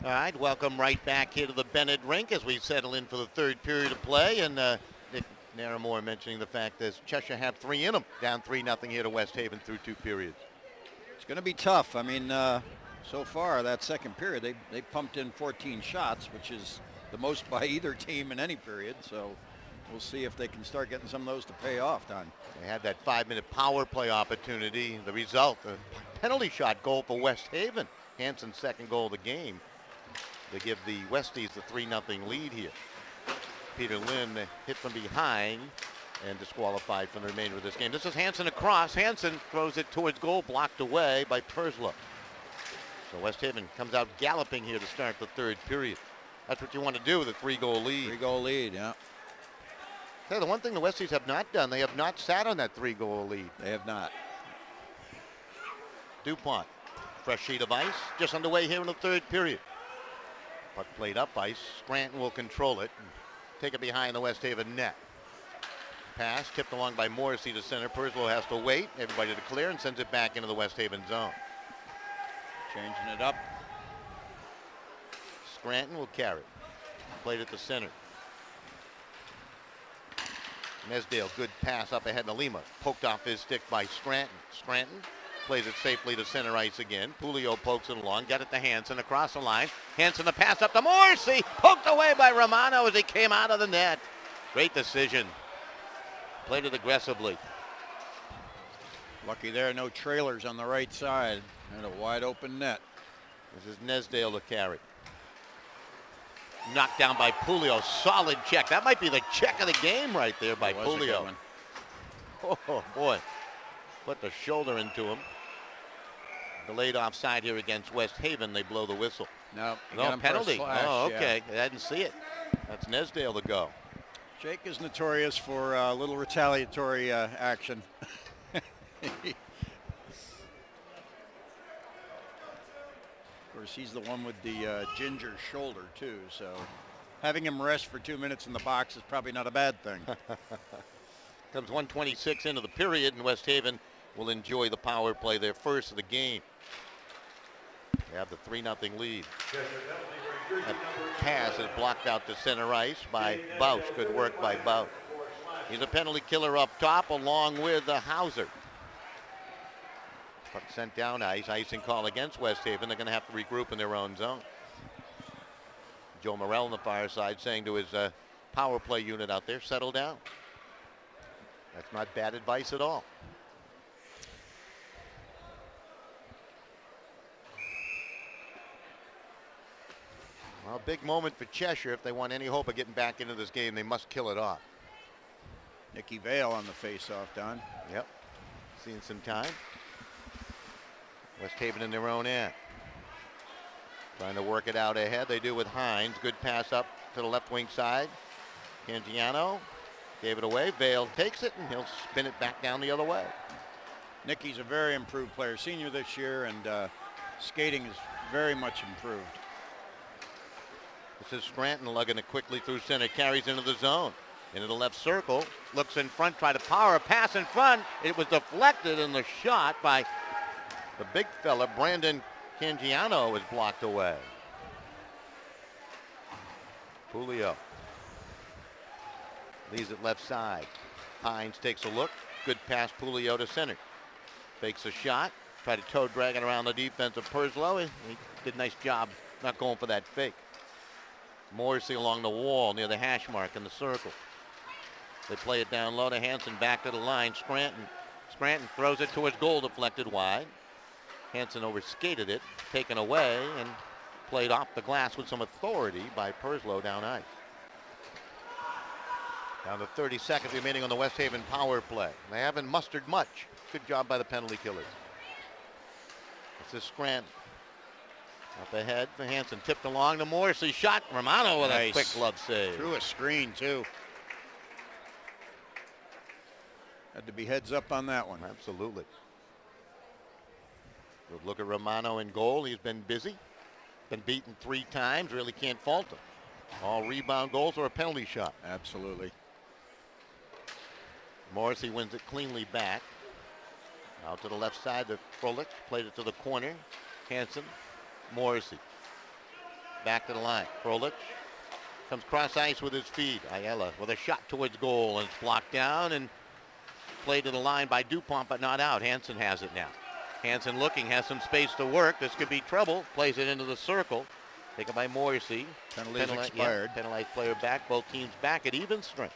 All right, welcome right back here to the Bennett Rink as we settle in for the third period of play. And Nick Naramore mentioning the fact that Cheshire have 3 in them, down 3-0 here to West Haven through 2 periods. It's going to be tough. I mean, so far that second period, they pumped in 14 shots, which is the most by either team in any period. So we'll see if they can start getting some of those to pay off, Don. They had that 5-minute power play opportunity. The result, a penalty shot goal for West Haven. Hanson's second goal of the game. They give the Westies the 3-0 lead here. Peter Lynn hit from behind and disqualified from the remainder of this game. This is Hanson across. Hanson throws it towards goal, blocked away by Perslow. So West Haven comes out galloping here to start the third period. That's what you want to do with a 3-goal lead. 3-goal lead, yeah. Okay, the one thing the Westies have not done, they have not sat on that 3-goal lead. They have not. DuPont, fresh sheet of ice, just underway here in the third period. Puck played up ice. Scranton will control it and take it behind the West Haven net. Pass tipped along by Morrissey to center. Perslow has to wait. Everybody to clear and sends it back into the West Haven zone. Changing it up. Scranton will carry. Played at the center. Mesdale, good pass up ahead to Lima. Poked off his stick by Scranton. Scranton plays it safely to center ice again. Pulio pokes it along. Got it to Hanson across the line. Hanson the pass up to Morrissey. Poked away by Romano as he came out of the net. Great decision. Played it aggressively. Lucky there, no trailers on the right side and a wide open net. This is Nesdale to carry. Knocked down by Pulio. Solid check. That might be the check of the game right there by Pulio. Oh, boy. Put the shoulder into him. Delayed offside here against West Haven. They blow the whistle. No, penalty. Oh, okay. Yeah. I didn't see it. That's Nesdale to go. Jake is notorious for a little retaliatory action. Of course, he's the one with the ginger shoulder, too, so Having him rest for 2 minutes in the box is probably not a bad thing. Comes 1:26 into the period, and West Haven will enjoy the power play, their first of the game. They have the 3-0 lead. That pass is blocked out to center ice by Bausch. Good work by Bausch. He's a penalty killer up top along with Hauser. Puck sent down ice. Icing call against West Haven. They're going to have to regroup in their own zone. Joe Morrell on the far side saying to his power play unit out there, settle down. That's not bad advice at all. Well, big moment for Cheshire. If they want any hope of getting back into this game, they must kill it off. Nicky Vale on the face-off, Don. Yep. Seeing some time. West Haven in their own end. Trying to work it out ahead. They do with Hines. Good pass up to the left wing side. Cangiano gave it away. Vale takes it, and he'll spin it back down the other way. Nicky's a very improved player. Senior this year, and skating is very much improved. This is Scranton lugging it quickly through center. Carries into the zone. Into the left circle. Looks in front. Tried to power a pass in front. It was deflected, and the shot by the big fella, Brandon Cangiano, was blocked away. Julio leaves it left side. Hines takes a look. Good pass, Julio to center. Fakes a shot. Tried to toe drag it around the defense of Purslow. He did a nice job not going for that fake. Morrissey along the wall near the hash mark in the circle. They play it down low to Hansen, back to the line. Scranton throws it to his goal, deflected wide. Hansen overskated it, taken away, and played off the glass with some authority by Purslow down ice. Down to 30 seconds remaining on the West Haven power play. They haven't mustered much. Good job by the penalty killers. This is Scranton. Up ahead for Hansen, tipped along to Morrissey, shot. Romano with a quick glove save. Through a screen, too. Had to be heads up on that one. Absolutely. Good look at Romano in goal. He's been busy. Been beaten 3 times. Really can't fault him. All rebound goals or a penalty shot. Absolutely. Morrissey wins it cleanly back. Out to the left side to Froelich. Played it to the corner. Hansen. Morrissey. Back to the line. Froelich comes cross ice with his feet. Ayala with a shot towards goal, and it's blocked down and played to the line by DuPont, but not out. Hansen has it now. Hansen looking, has some space to work. This could be trouble. Plays it into the circle. Taken by Morrissey. Penalty expired. Yeah, penalized player back. Both teams back at even strength.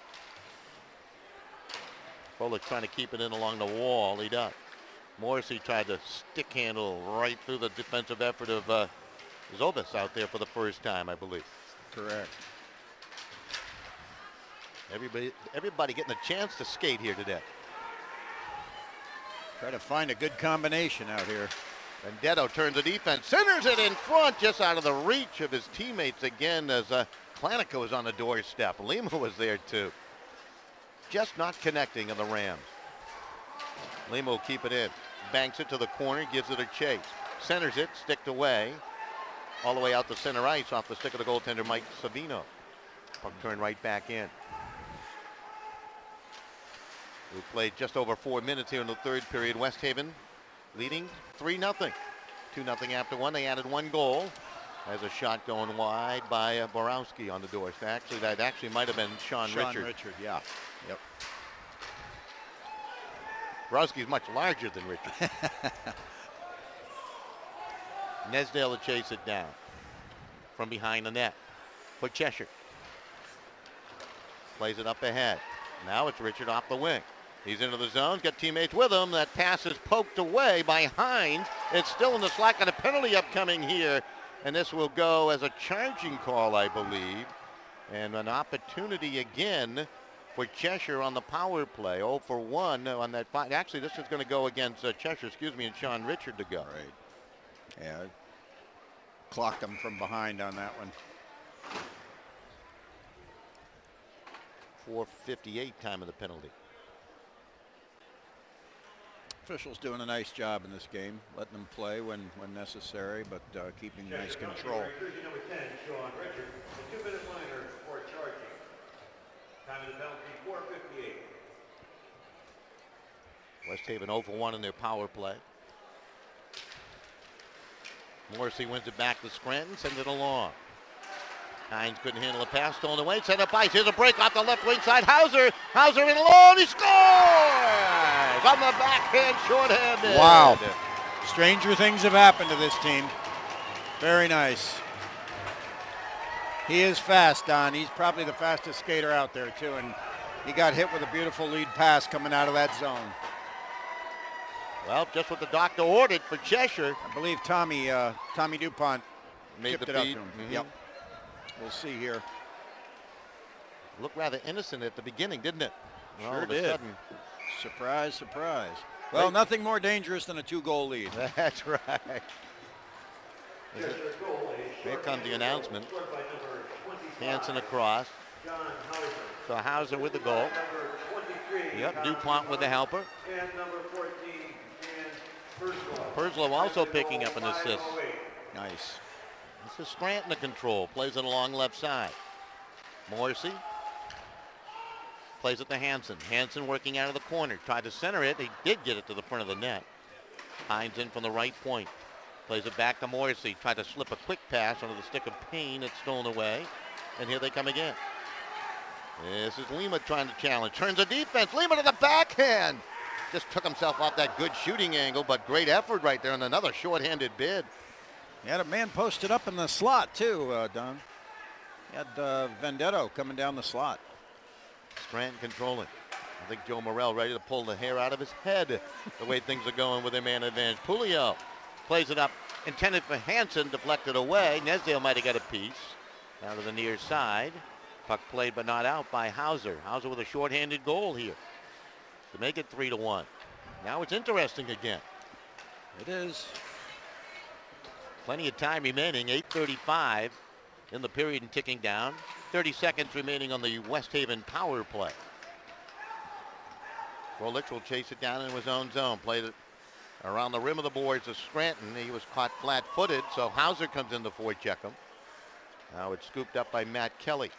Froelich trying to keep it in along the wall. He does. Morrissey tried to stick handle right through the defensive effort of Zobis out there for the first time, I believe. Correct. Everybody getting a chance to skate here today. Try to find a good combination out here. Vendetto turns the defense, centers it in front, just out of the reach of his teammates again as Klanico was on the doorstep. Lima was there too. Just not connecting on the Rams. Lima will keep it in. Banks it to the corner, gives it a chase. Centers it, sticked away. All the way out to center ice off the stick of the goaltender, Mike Savino. Puck turned right back in. We played just over 4 minutes here in the third period. West Haven leading 3-0. 2-0 after one. They added 1 goal. There's a shot going wide by Borowski on the doorstep. Actually, that actually might have been Sean Richard. Yeah. Yep. Borowski's much larger than Richard. Nesdale to chase it down from behind the net for Cheshire. Plays it up ahead. Now it's Richard off the wing. He's into the zone, got teammates with him. That pass is poked away by Hines. It's still in the slack, and a penalty upcoming here. And this will go as a charging call, I believe. And an opportunity again for Cheshire on the power play. 0 for 1 on that. Actually, this is going to go against Cheshire, and Sean Richard to go. Right. Yeah. Clocked him from behind on that one. 4:58 time of the penalty. Officials doing a nice job in this game, letting them play when necessary, but keeping nice control. Number 10, Sean Richard, the 2-minute minor. the penalty, 4:58. West Haven 0 for 1 in their power play. Morrissey wins it back to Scranton, sends it along. Hines couldn't handle the pass, stolen away, set up ice. Here's a break off the left wing side. Hauser in alone, he scores! On the backhand, shorthanded. Wow. Stranger things have happened to this team. Very nice. He is fast, Don. He's probably the fastest skater out there, too, and he got hit with a beautiful lead pass coming out of that zone. Well, just what the doctor ordered for Cheshire. I believe Tommy DuPont Made tipped the it up feed. to him. Mhm. Yep. We'll see here. Looked rather innocent at the beginning, didn't it? And all Sure of a did. sudden, Surprise, surprise. Well, nothing more dangerous than a 2-goal lead. that's right. Here comes the announcement. Hansen across. So Hauser with the goal. Yep, DuPont with the helper. And number 14, and Perslow also picking up an assist. Nice. This is Scranton to control. Plays it along left side. Morrissey plays it to Hansen. Hansen working out of the corner. Tried to center it. He did get it to the front of the net. Hines in from the right point. Plays it back to Morrissey. Tried to slip a quick pass onto the stick of Payne. It's stolen away. And here they come again. This is Lima trying to challenge. Turns the defense. Lima to the backhand. Just took himself off that good shooting angle, but great effort right there on another shorthanded bid. He had a man posted up in the slot, too, Don. He had Vendetto coming down the slot. Scranton controlling. I think Joe Morrell ready to pull the hair out of his head the way things are going with their man advantage. Pulio plays it up, intended for Hansen, deflected away. Nesdale might have got a piece. Down to the near side. Puck played but not out by Hauser. Hauser with a shorthanded goal here to make it 3-1. Now it's interesting again. It is. Plenty of time remaining, 8:35 in the period and ticking down. 30 seconds remaining on the West Haven power play. Froelich will chase it down into his own zone. Played it around the rim of the boards of Scranton. He was caught flat-footed, so Hauser comes in to forecheck him. Now it's scooped up by Matt Kelly.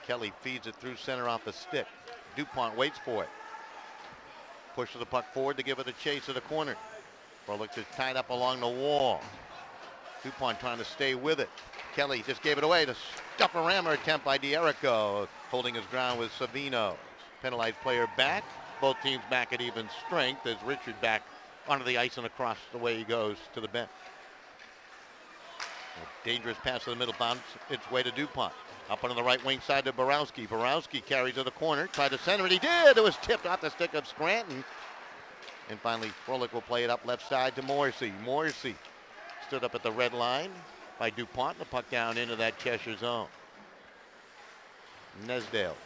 Kelly feeds it through center off the stick. DuPont waits for it. Pushes the puck forward to give it a chase at the corner. Froelich is tied up along the wall. DuPont trying to stay with it. Kelly just gave it away to stuff a rammer attempt by D'Erico. Holding his ground with Savino. Penalized player back. Both teams back at even strength as Richard back onto the ice and across the way he goes to the bench. A dangerous pass to the middle, bounce its way to DuPont. Up on the right wing side to Borowski. Borowski carries to the corner, tried to center it. He did. It was tipped off the stick of Scranton. And finally, Froelich will play it up left side to Morrissey. Morrissey stood up at the red line by DuPont. The puck down into that Cheshire zone. Nesdale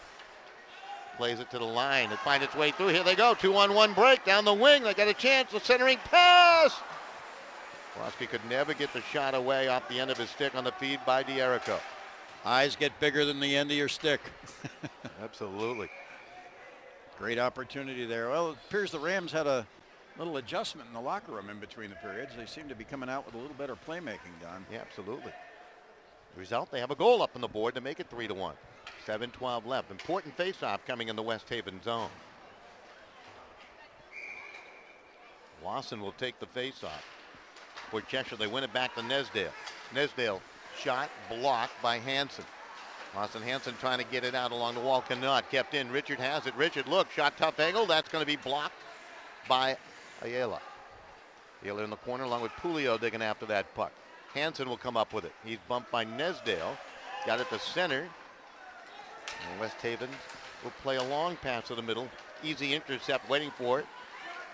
plays it to the line. It finds its way through. Here they go. 2-on-1 break down the wing. They got a chance. The centering pass. Borowski could never get the shot away off the end of his stick on the feed by D'Erico. Eyes get bigger than the end of your stick. Absolutely. Great opportunity there. Well, it appears the Rams had a little adjustment in the locker room in between the periods. They seem to be coming out with a little better playmaking, Don. Yeah, absolutely. The result, they have a goal up on the board to make it 3-1. 7:12 left. Important face-off coming in the West Haven zone. Lawson will take the face-off. For Cheshire, they win it back to Nesdale. Nesdale shot blocked by Hansen. Austin Hansen trying to get it out along the wall, cannot. Kept in. Richard has it. Richard, look, shot tough angle. That's going to be blocked by Ayala. Ayala in the corner along with Pulio digging after that puck. Hansen will come up with it. He's bumped by Nesdale. Got it to center. And West Haven will play a long pass to the middle. Easy intercept, waiting for it.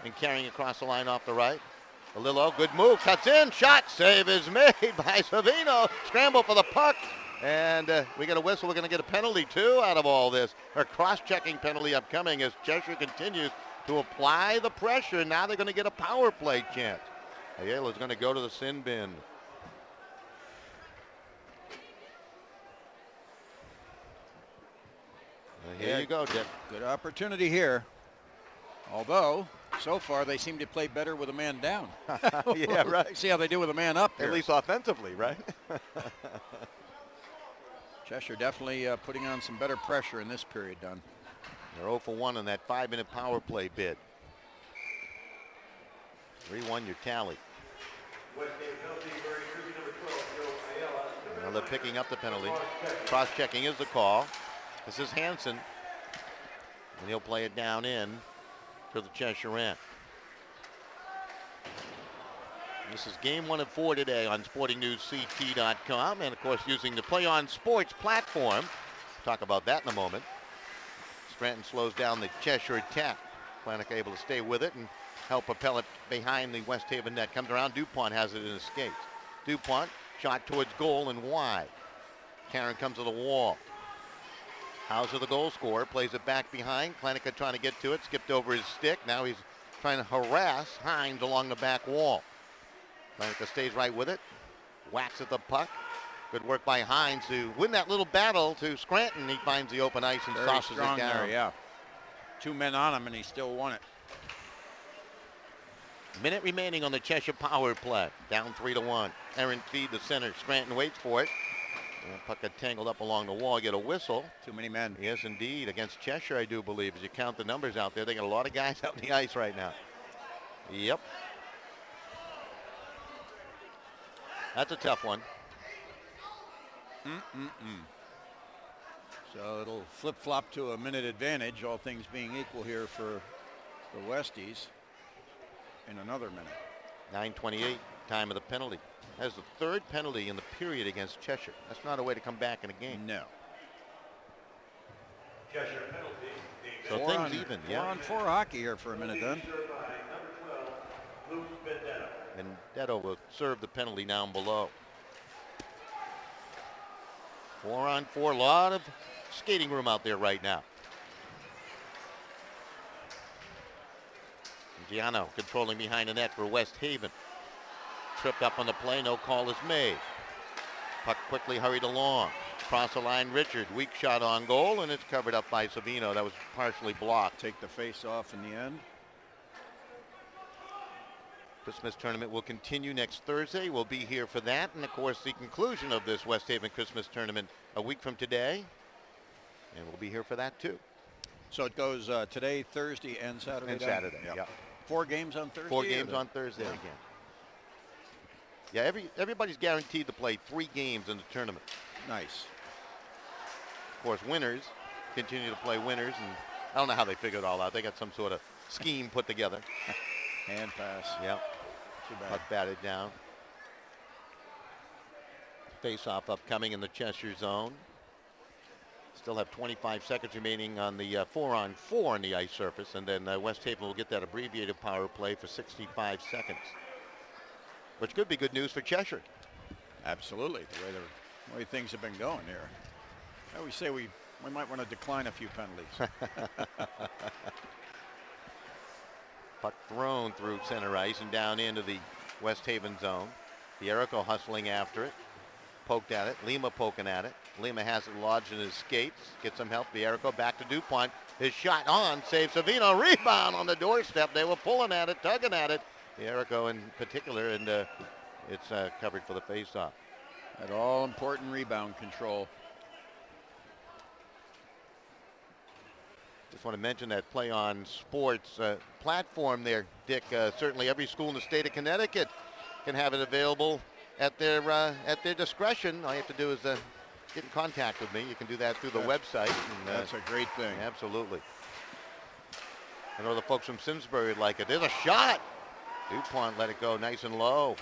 And carrying across the line off the right. Alillo, good move, cuts in, shot, save is made by Savino. Scramble for the puck. And we get a whistle. We're going to get a penalty, too, out of all this. A cross-checking penalty upcoming as Cheshire continues to apply the pressure. Now they're going to get a power play chance. Ayala is going to go to the sin bin. Here you go, Dick. Good opportunity here. Although, so far, they seem to play better with a man down. Yeah, right. See how they do with a man up here. At least offensively, right? Cheshire definitely putting on some better pressure in this period, Don. They're 0 for 1 on that 5-minute power play bid. 3-1 your tally. West Haven penalty for jersey number 12, Joe Ayala. Now they're picking up the penalty. Cross-checking is the call. This is Hansen. And he'll play it down in for the Cheshire end. This is game 1 of 4 today on SportingNewsCT.com, and of course using the Play On Sports platform. Talk about that in a moment. Scranton slows down the Cheshire attack. Atlantic able to stay with it and help propel it behind the West Haven net. Comes around, DuPont has it in his skates. DuPont shot towards goal and wide. Karen comes to the wall. Hauser, the goal scorer, plays it back behind. Connecticut trying to get to it, skipped over his stick. Now he's trying to harass Hines along the back wall. Connecticut stays right with it. Whacks at the puck. Good work by Hines to win that little battle to Scranton. He finds the open ice and tosses it down. There, yeah. 2 men on him and he still won it. Minute remaining on the Cheshire power play. Down 3-1. Aaron feed the center. Scranton waits for it. And the puck got tangled up along the wall. Get a whistle. Too many men. Yes, indeed. Against Cheshire, I do believe. As you count the numbers out there, they got a lot of guys out on the ice right now. Yep. That's a tough one. So it'll flip-flop to a minute advantage, all things being equal here for the Westies in another minute. 9:28, time of the penalty. That's the 3rd penalty in the period against Cheshire. That's not a way to come back in a game. No. Cheshire penalty. So Four things on, even, 4-on-4 hockey here for a minute then. Served by number 12, Luke Vendetta. And Detto will serve the penalty down below. 4-on-4, a lot of skating room out there right now. Giano controlling behind the net for West Haven. Tripped up on the play, no call is made. Puck quickly hurried along. Cross the line, Richard, weak shot on goal, and it's covered up by Savino. That was partially blocked. Take the face off in the end. Christmas tournament will continue next Thursday. We'll be here for that. And, of course, the conclusion of this West Haven Christmas tournament a week from today. And we'll be here for that, too. So it goes today, Thursday, and Saturday? And Saturday, yeah. 4 games on Thursday? 4 games on Thursday again. Yeah, everybody's guaranteed to play 3 games in the tournament. Nice. Of course, winners continue to play winners. And I don't know how they figure it all out. They got some sort of scheme put together. Hand pass. Yep. Too bad. Puck batted down. Face-off upcoming in the Cheshire zone. Still have 25 seconds remaining on the 4-on-4 on the ice surface, and then West Haven will get that abbreviated power play for 65 seconds, which could be good news for Cheshire. Absolutely, the way things have been going here. I always say we might want to decline a few penalties. Puck thrown through center ice and down into the West Haven zone. Vierico hustling after it. Poked at it. Lima poking at it. Lima has it lodged in his skates. Gets some help. Vierico back to DuPont. His shot on. Saves Savino. Rebound on the doorstep. They were pulling at it, tugging at it. Vierico in particular, and it's covered for the faceoff. That all-important rebound control. Just want to mention that Play On Sports platform there, Dick. Certainly every school in the state of Connecticut can have it available at their discretion. All you have to do is get in contact with me. You can do that through the website. And, that's a great thing. Absolutely. I know the folks from Simsbury like it. There's a shot. DuPont let it go nice and low.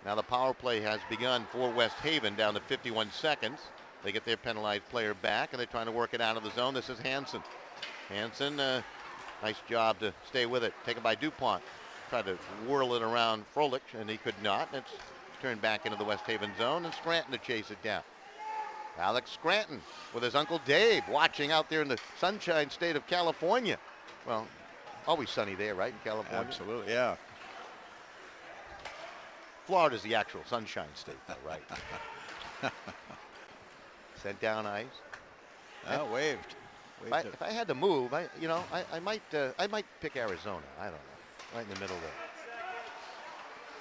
Now the power play has begun for West Haven down to 51 seconds. They get their penalized player back, and they're trying to work it out of the zone. This is Hansen. Hansen, nice job to stay with it. Taken by DuPont. Tried to whirl it around Froelich, and he could not. It's turned back into the West Haven zone, and Scranton to chase it down. Alex Scranton with his Uncle Dave watching out there in the sunshine state of California. Well, always sunny there, right, in California? Absolutely, yeah. Florida's the actual sunshine state, though, right? Sent down ice. Waved. If I had to move, I might pick Arizona. I don't know, right in the middle there.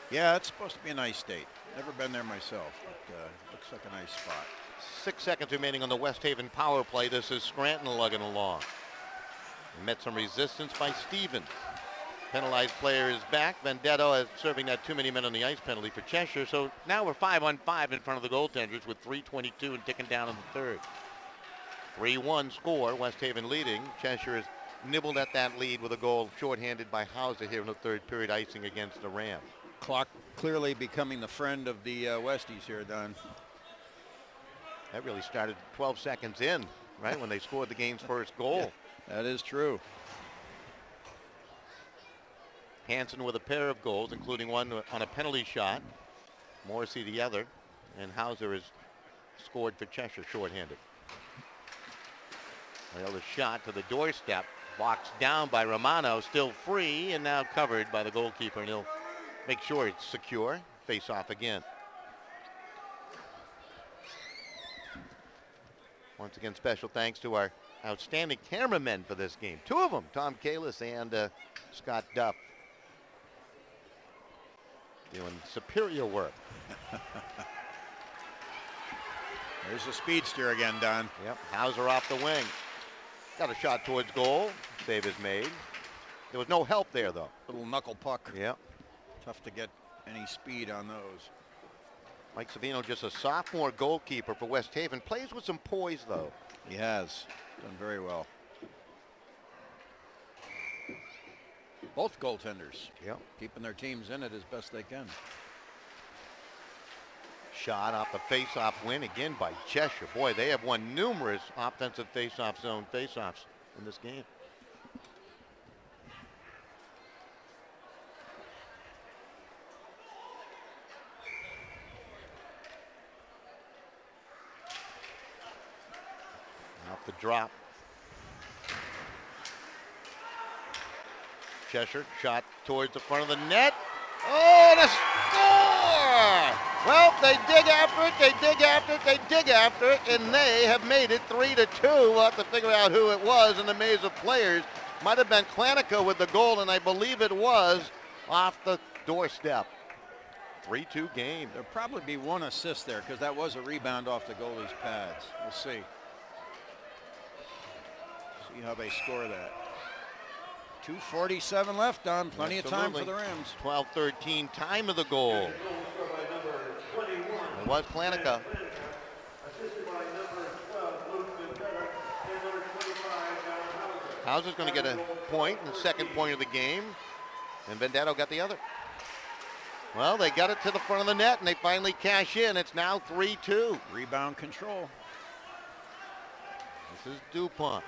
Yeah, it's supposed to be a nice state. Never been there myself, but looks like a nice spot. 6 seconds remaining on the West Haven power play. This is Scranton lugging along. Met some resistance by Stevens. Penalized player is back. Vendetto is serving that too many men on the ice penalty for Cheshire. So now we're 5-on-5 in front of the goaltenders with 3:22 and ticking down in the third. 3-1 score. West Haven leading. Cheshire has nibbled at that lead with a goal shorthanded by Hauser here in the third period, icing against the Rams. Clock clearly becoming the friend of the Westies here, Don. That really started 12 seconds in, right, when they scored the game's first goal. Yeah, that is true. Hansen with a pair of goals, including one on a penalty shot. Morrissey the other. And Hauser has scored for Cheshire shorthanded. Another shot to the doorstep. Boxed down by Romano. Still free and now covered by the goalkeeper. And he'll make sure it's secure. Face off again. Once again, special thanks to our outstanding cameramen for this game. Two of them, Tom Kalis and Scott Duff. Doing superior work. There's the speedster again, Don. Yep, Hauser off the wing. Got a shot towards goal. Save is made. There was no help there, though. Little knuckle puck. Yep. Tough to get any speed on those. Mike Savino, just a sophomore goalkeeper for West Haven. Plays with some poise, though. He has done very well. Both goaltenders. Yep. Keeping their teams in it as best they can. Shot off the face-off win again by Cheshire. Boy, they have won numerous offensive face-off zone face-offs in this game. Off the drop. Cheshire shot towards the front of the net. Oh, and a score! Well, they dig after it, they dig after it, they dig after it, and they have made it 3-2. We'll have to figure out who it was in the maze of players. Might have been Klanica with the goal, and I believe it was off the doorstep. 3-2 game. There'll probably be one assist there because that was a rebound off the goalie's pads. We'll see. See how they score that. 2:47 left, Don. Plenty of time for the Rams. 12-13 time of the goal. It was Klanica. Hauser's going to get a point, the second point of the game, and Vendetto got the other. Well, they got it to the front of the net, and they finally cash in. It's now 3-2. Rebound control. This is DuPont.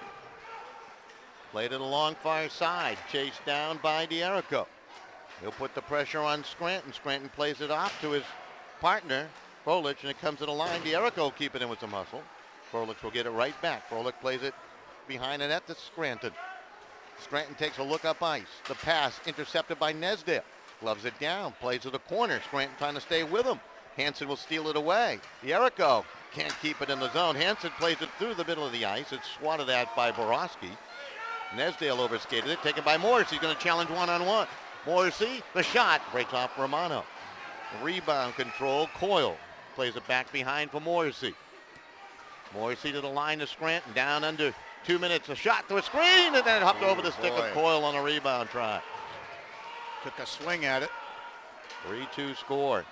Played it along far side, chased down by D'Erico. He'll put the pressure on Scranton. Scranton plays it off to his partner, Frolich, and it comes to the line. D'Erico keep it in with some hustle. Frolich will get it right back. Frolich plays it behind the net to Scranton. Scranton takes a look up ice. The pass intercepted by Nesdale. Gloves it down, plays to the corner. Scranton trying to stay with him. Hansen will steal it away. D'Erico can't keep it in the zone. Hansen plays it through the middle of the ice. It's swatted at by Borowski. Nesdale overskated it, taken by Morris. He's going to challenge one-on-one. Morrissey, the shot, breaks off Romano. Rebound control, Coyle plays it back behind for Morrissey. Morrissey to the line to Scranton, down under 2 minutes. A shot to a screen, and then it hopped over the stick of Coyle on a rebound try. Took a swing at it. 3-2 score.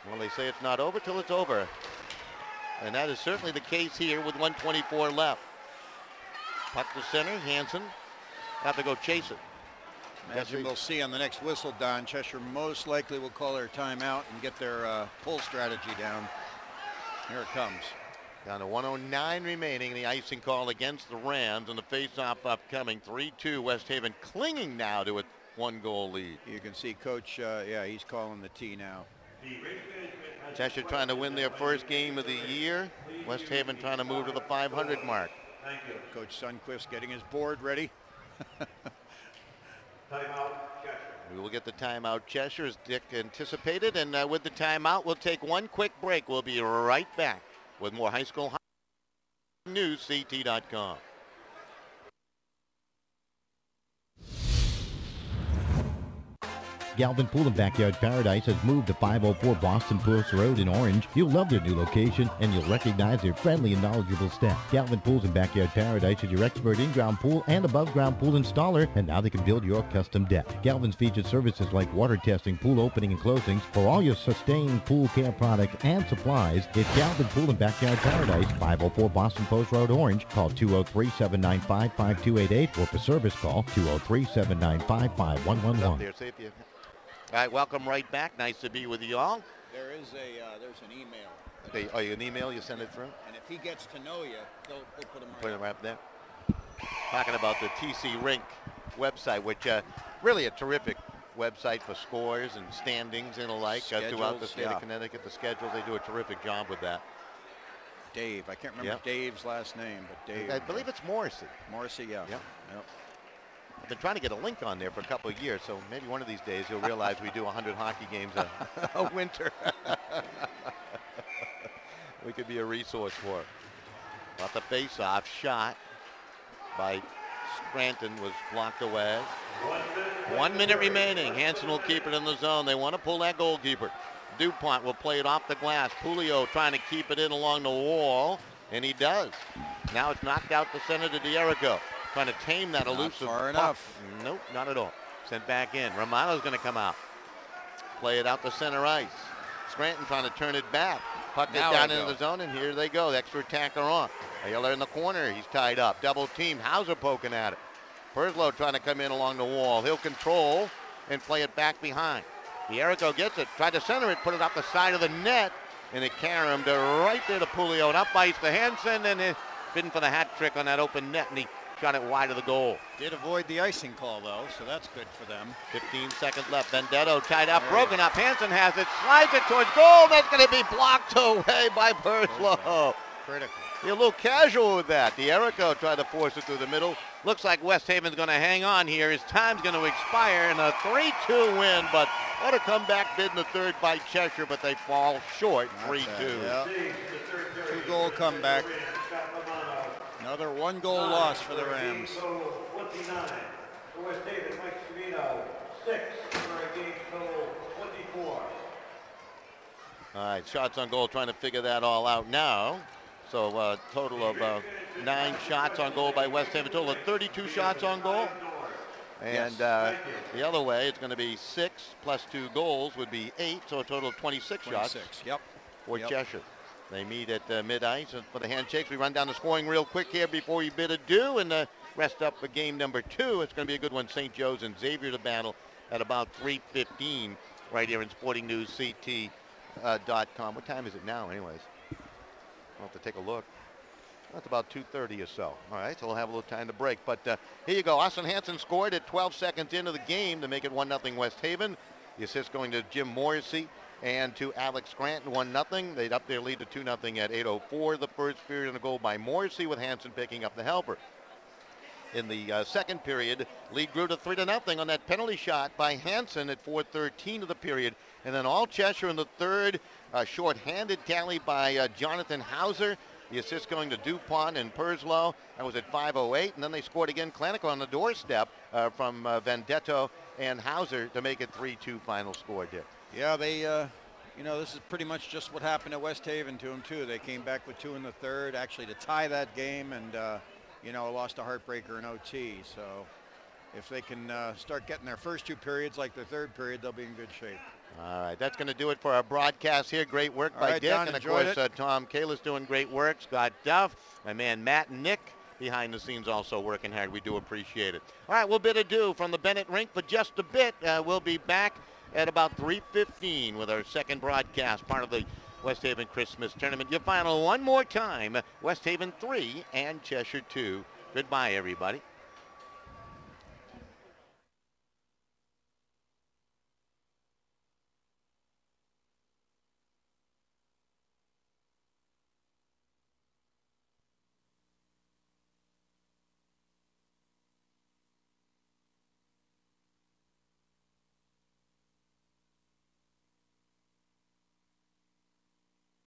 Well, they say it's not over till it's over. And that is certainly the case here with 1:24 left. Puck to center, Hansen have to go chase it. Imagine we'll see on the next whistle, Don. Cheshire most likely will call their timeout and get their pull strategy down. Here it comes. Down to 1:09 remaining. The icing call against the Rams and the face-off upcoming. 3-2 West Haven clinging now to a 1-goal lead. You can see Coach, yeah, he's calling the tee now. Cheshire trying to win their first game of the year. West Haven trying to move to the 500 mark. Thank you. Coach Sundquist getting his board ready. Timeout, Cheshire. We will get the timeout, Cheshire, as Dick anticipated. And with the timeout, we'll take one quick break. We'll be right back with more high school news, CT.com. Galvin Pool and Backyard Paradise has moved to 504 Boston Post Road in Orange. You'll love their new location, and you'll recognize their friendly and knowledgeable staff. Galvin Pools and Backyard Paradise is your expert in-ground pool and above-ground pool installer, and now they can build your custom deck. Galvin's featured services like water testing, pool opening and closings. For all your sustained pool care products and supplies, it's Galvin Pool and Backyard Paradise, 504 Boston Post Road, Orange. Call 203-795-5288, or for service call 203-795-5111. There, see if you... All right, welcome right back. Nice to be with you all. There's an email. Okay, oh, you an email? You send it through? And if he gets to know you, he'll put him Put it right up there. Talking about the TC Rink website, which really a terrific website for scores and standings and the like throughout the state of Connecticut. The schedule, they do a terrific job with that. Dave, I can't remember Dave's last name, but Dave. I believe it's Morrissey. Morrissey, yeah. Yep. Yep. I've been trying to get a link on there for a couple of years, so maybe one of these days you'll realize we do 100 hockey games a winter. We could be a resource for it. Off the face-off shot by Scranton was blocked away. 1 minute remaining. Hansen will keep it in the zone. They want to pull that goalkeeper. DuPont will play it off the glass. Pulio trying to keep it in along the wall, and he does. Now it's knocked out the center to D'Erico. Trying to tame that elusive far puck. enough. Nope, not at all. Sent back in. Romano's going to come out. Play it out to center ice. Scranton trying to turn it back. Puck it down into the zone, and here they go. The extra attacker on. Ayala in the corner. He's tied up. Double team. Hauser poking at it. Perslow trying to come in along the wall. He'll control and play it back behind. D'Erico gets it. Tried to center it. Put it up the side of the net. And it caromed right there to Pulio. And up ice to Hansen. And it bidding for the hat trick on that open net. And he shot it wide of the goal. Did avoid the icing call, though, so that's good for them. 15 seconds left. Vendetto tied up, broken up. Hansen has it, slides it towards goal. That's going to be blocked away by Perslow. Critical. You're a little casual with that. D'Erico tried to force it through the middle. Looks like West Haven's going to hang on here. His time's going to expire in a 3-2 win, but what a comeback bid in the third by Cheshire, but they fall short, 3-2. Yeah. 2-goal comeback. Another 1-goal loss for the Rams. 29 for West Haven, Mike Scavino. 6 for a game total 24. All right, shots on goal, trying to figure that all out now. So total of 9 shots on goal by West Haven, total of 32 shots on goal. And the other way, it's going to be 6 plus 2 goals would be 8, so a total of 26 shots. Yep. For Cheshire. They meet at mid-ice for the handshakes. We run down the scoring real quick here before we bid adieu and rest up for game number 2. It's going to be a good one. St. Joe's and Xavier to battle at about 3:15 right here in SportingNewsCT.com. What time is it now anyways? I'll have to take a look. That's about 2:30 or so. All right, so we'll have a little time to break. But here you go. Austin Hansen scored at 12 seconds into the game to make it 1-0 West Haven. The assist going to Jim Morrissey and to Alex Scranton, 1-0. They'd up their lead to 2-0 at 8:04 the first period, and a goal by Morrissey with Hansen picking up the helper. In the second period, lead grew to 3-0 on that penalty shot by Hansen at 4:13 of the period. And then all Cheshire in the third, short-handed tally by Jonathan Hauser. The assist going to DuPont and Perslow. That was at 5:08. And then they scored again, Connecticut on the doorstep from Vendetto and Hauser to make it 3-2 final score, Dick. Yeah, they, this is pretty much just what happened at West Haven to them, too. They came back with 2 in the third, actually to tie that game, and, lost a heartbreaker in OT. So if they can start getting their first 2 periods like their third period, they'll be in good shape. All right, that's going to do it for our broadcast here. Great work by Dick. Don, and, of course, Tom Kalis doing great work. Scott Duff, my man Matt and Nick behind the scenes also working hard. We do appreciate it. All right, we'll bid adieu from the Bennett Rink for just a bit. We'll be back at about 3:15 with our second broadcast, part of the West Haven Christmas Tournament. Your final one more time, West Haven 3 and Cheshire 2. Goodbye, everybody.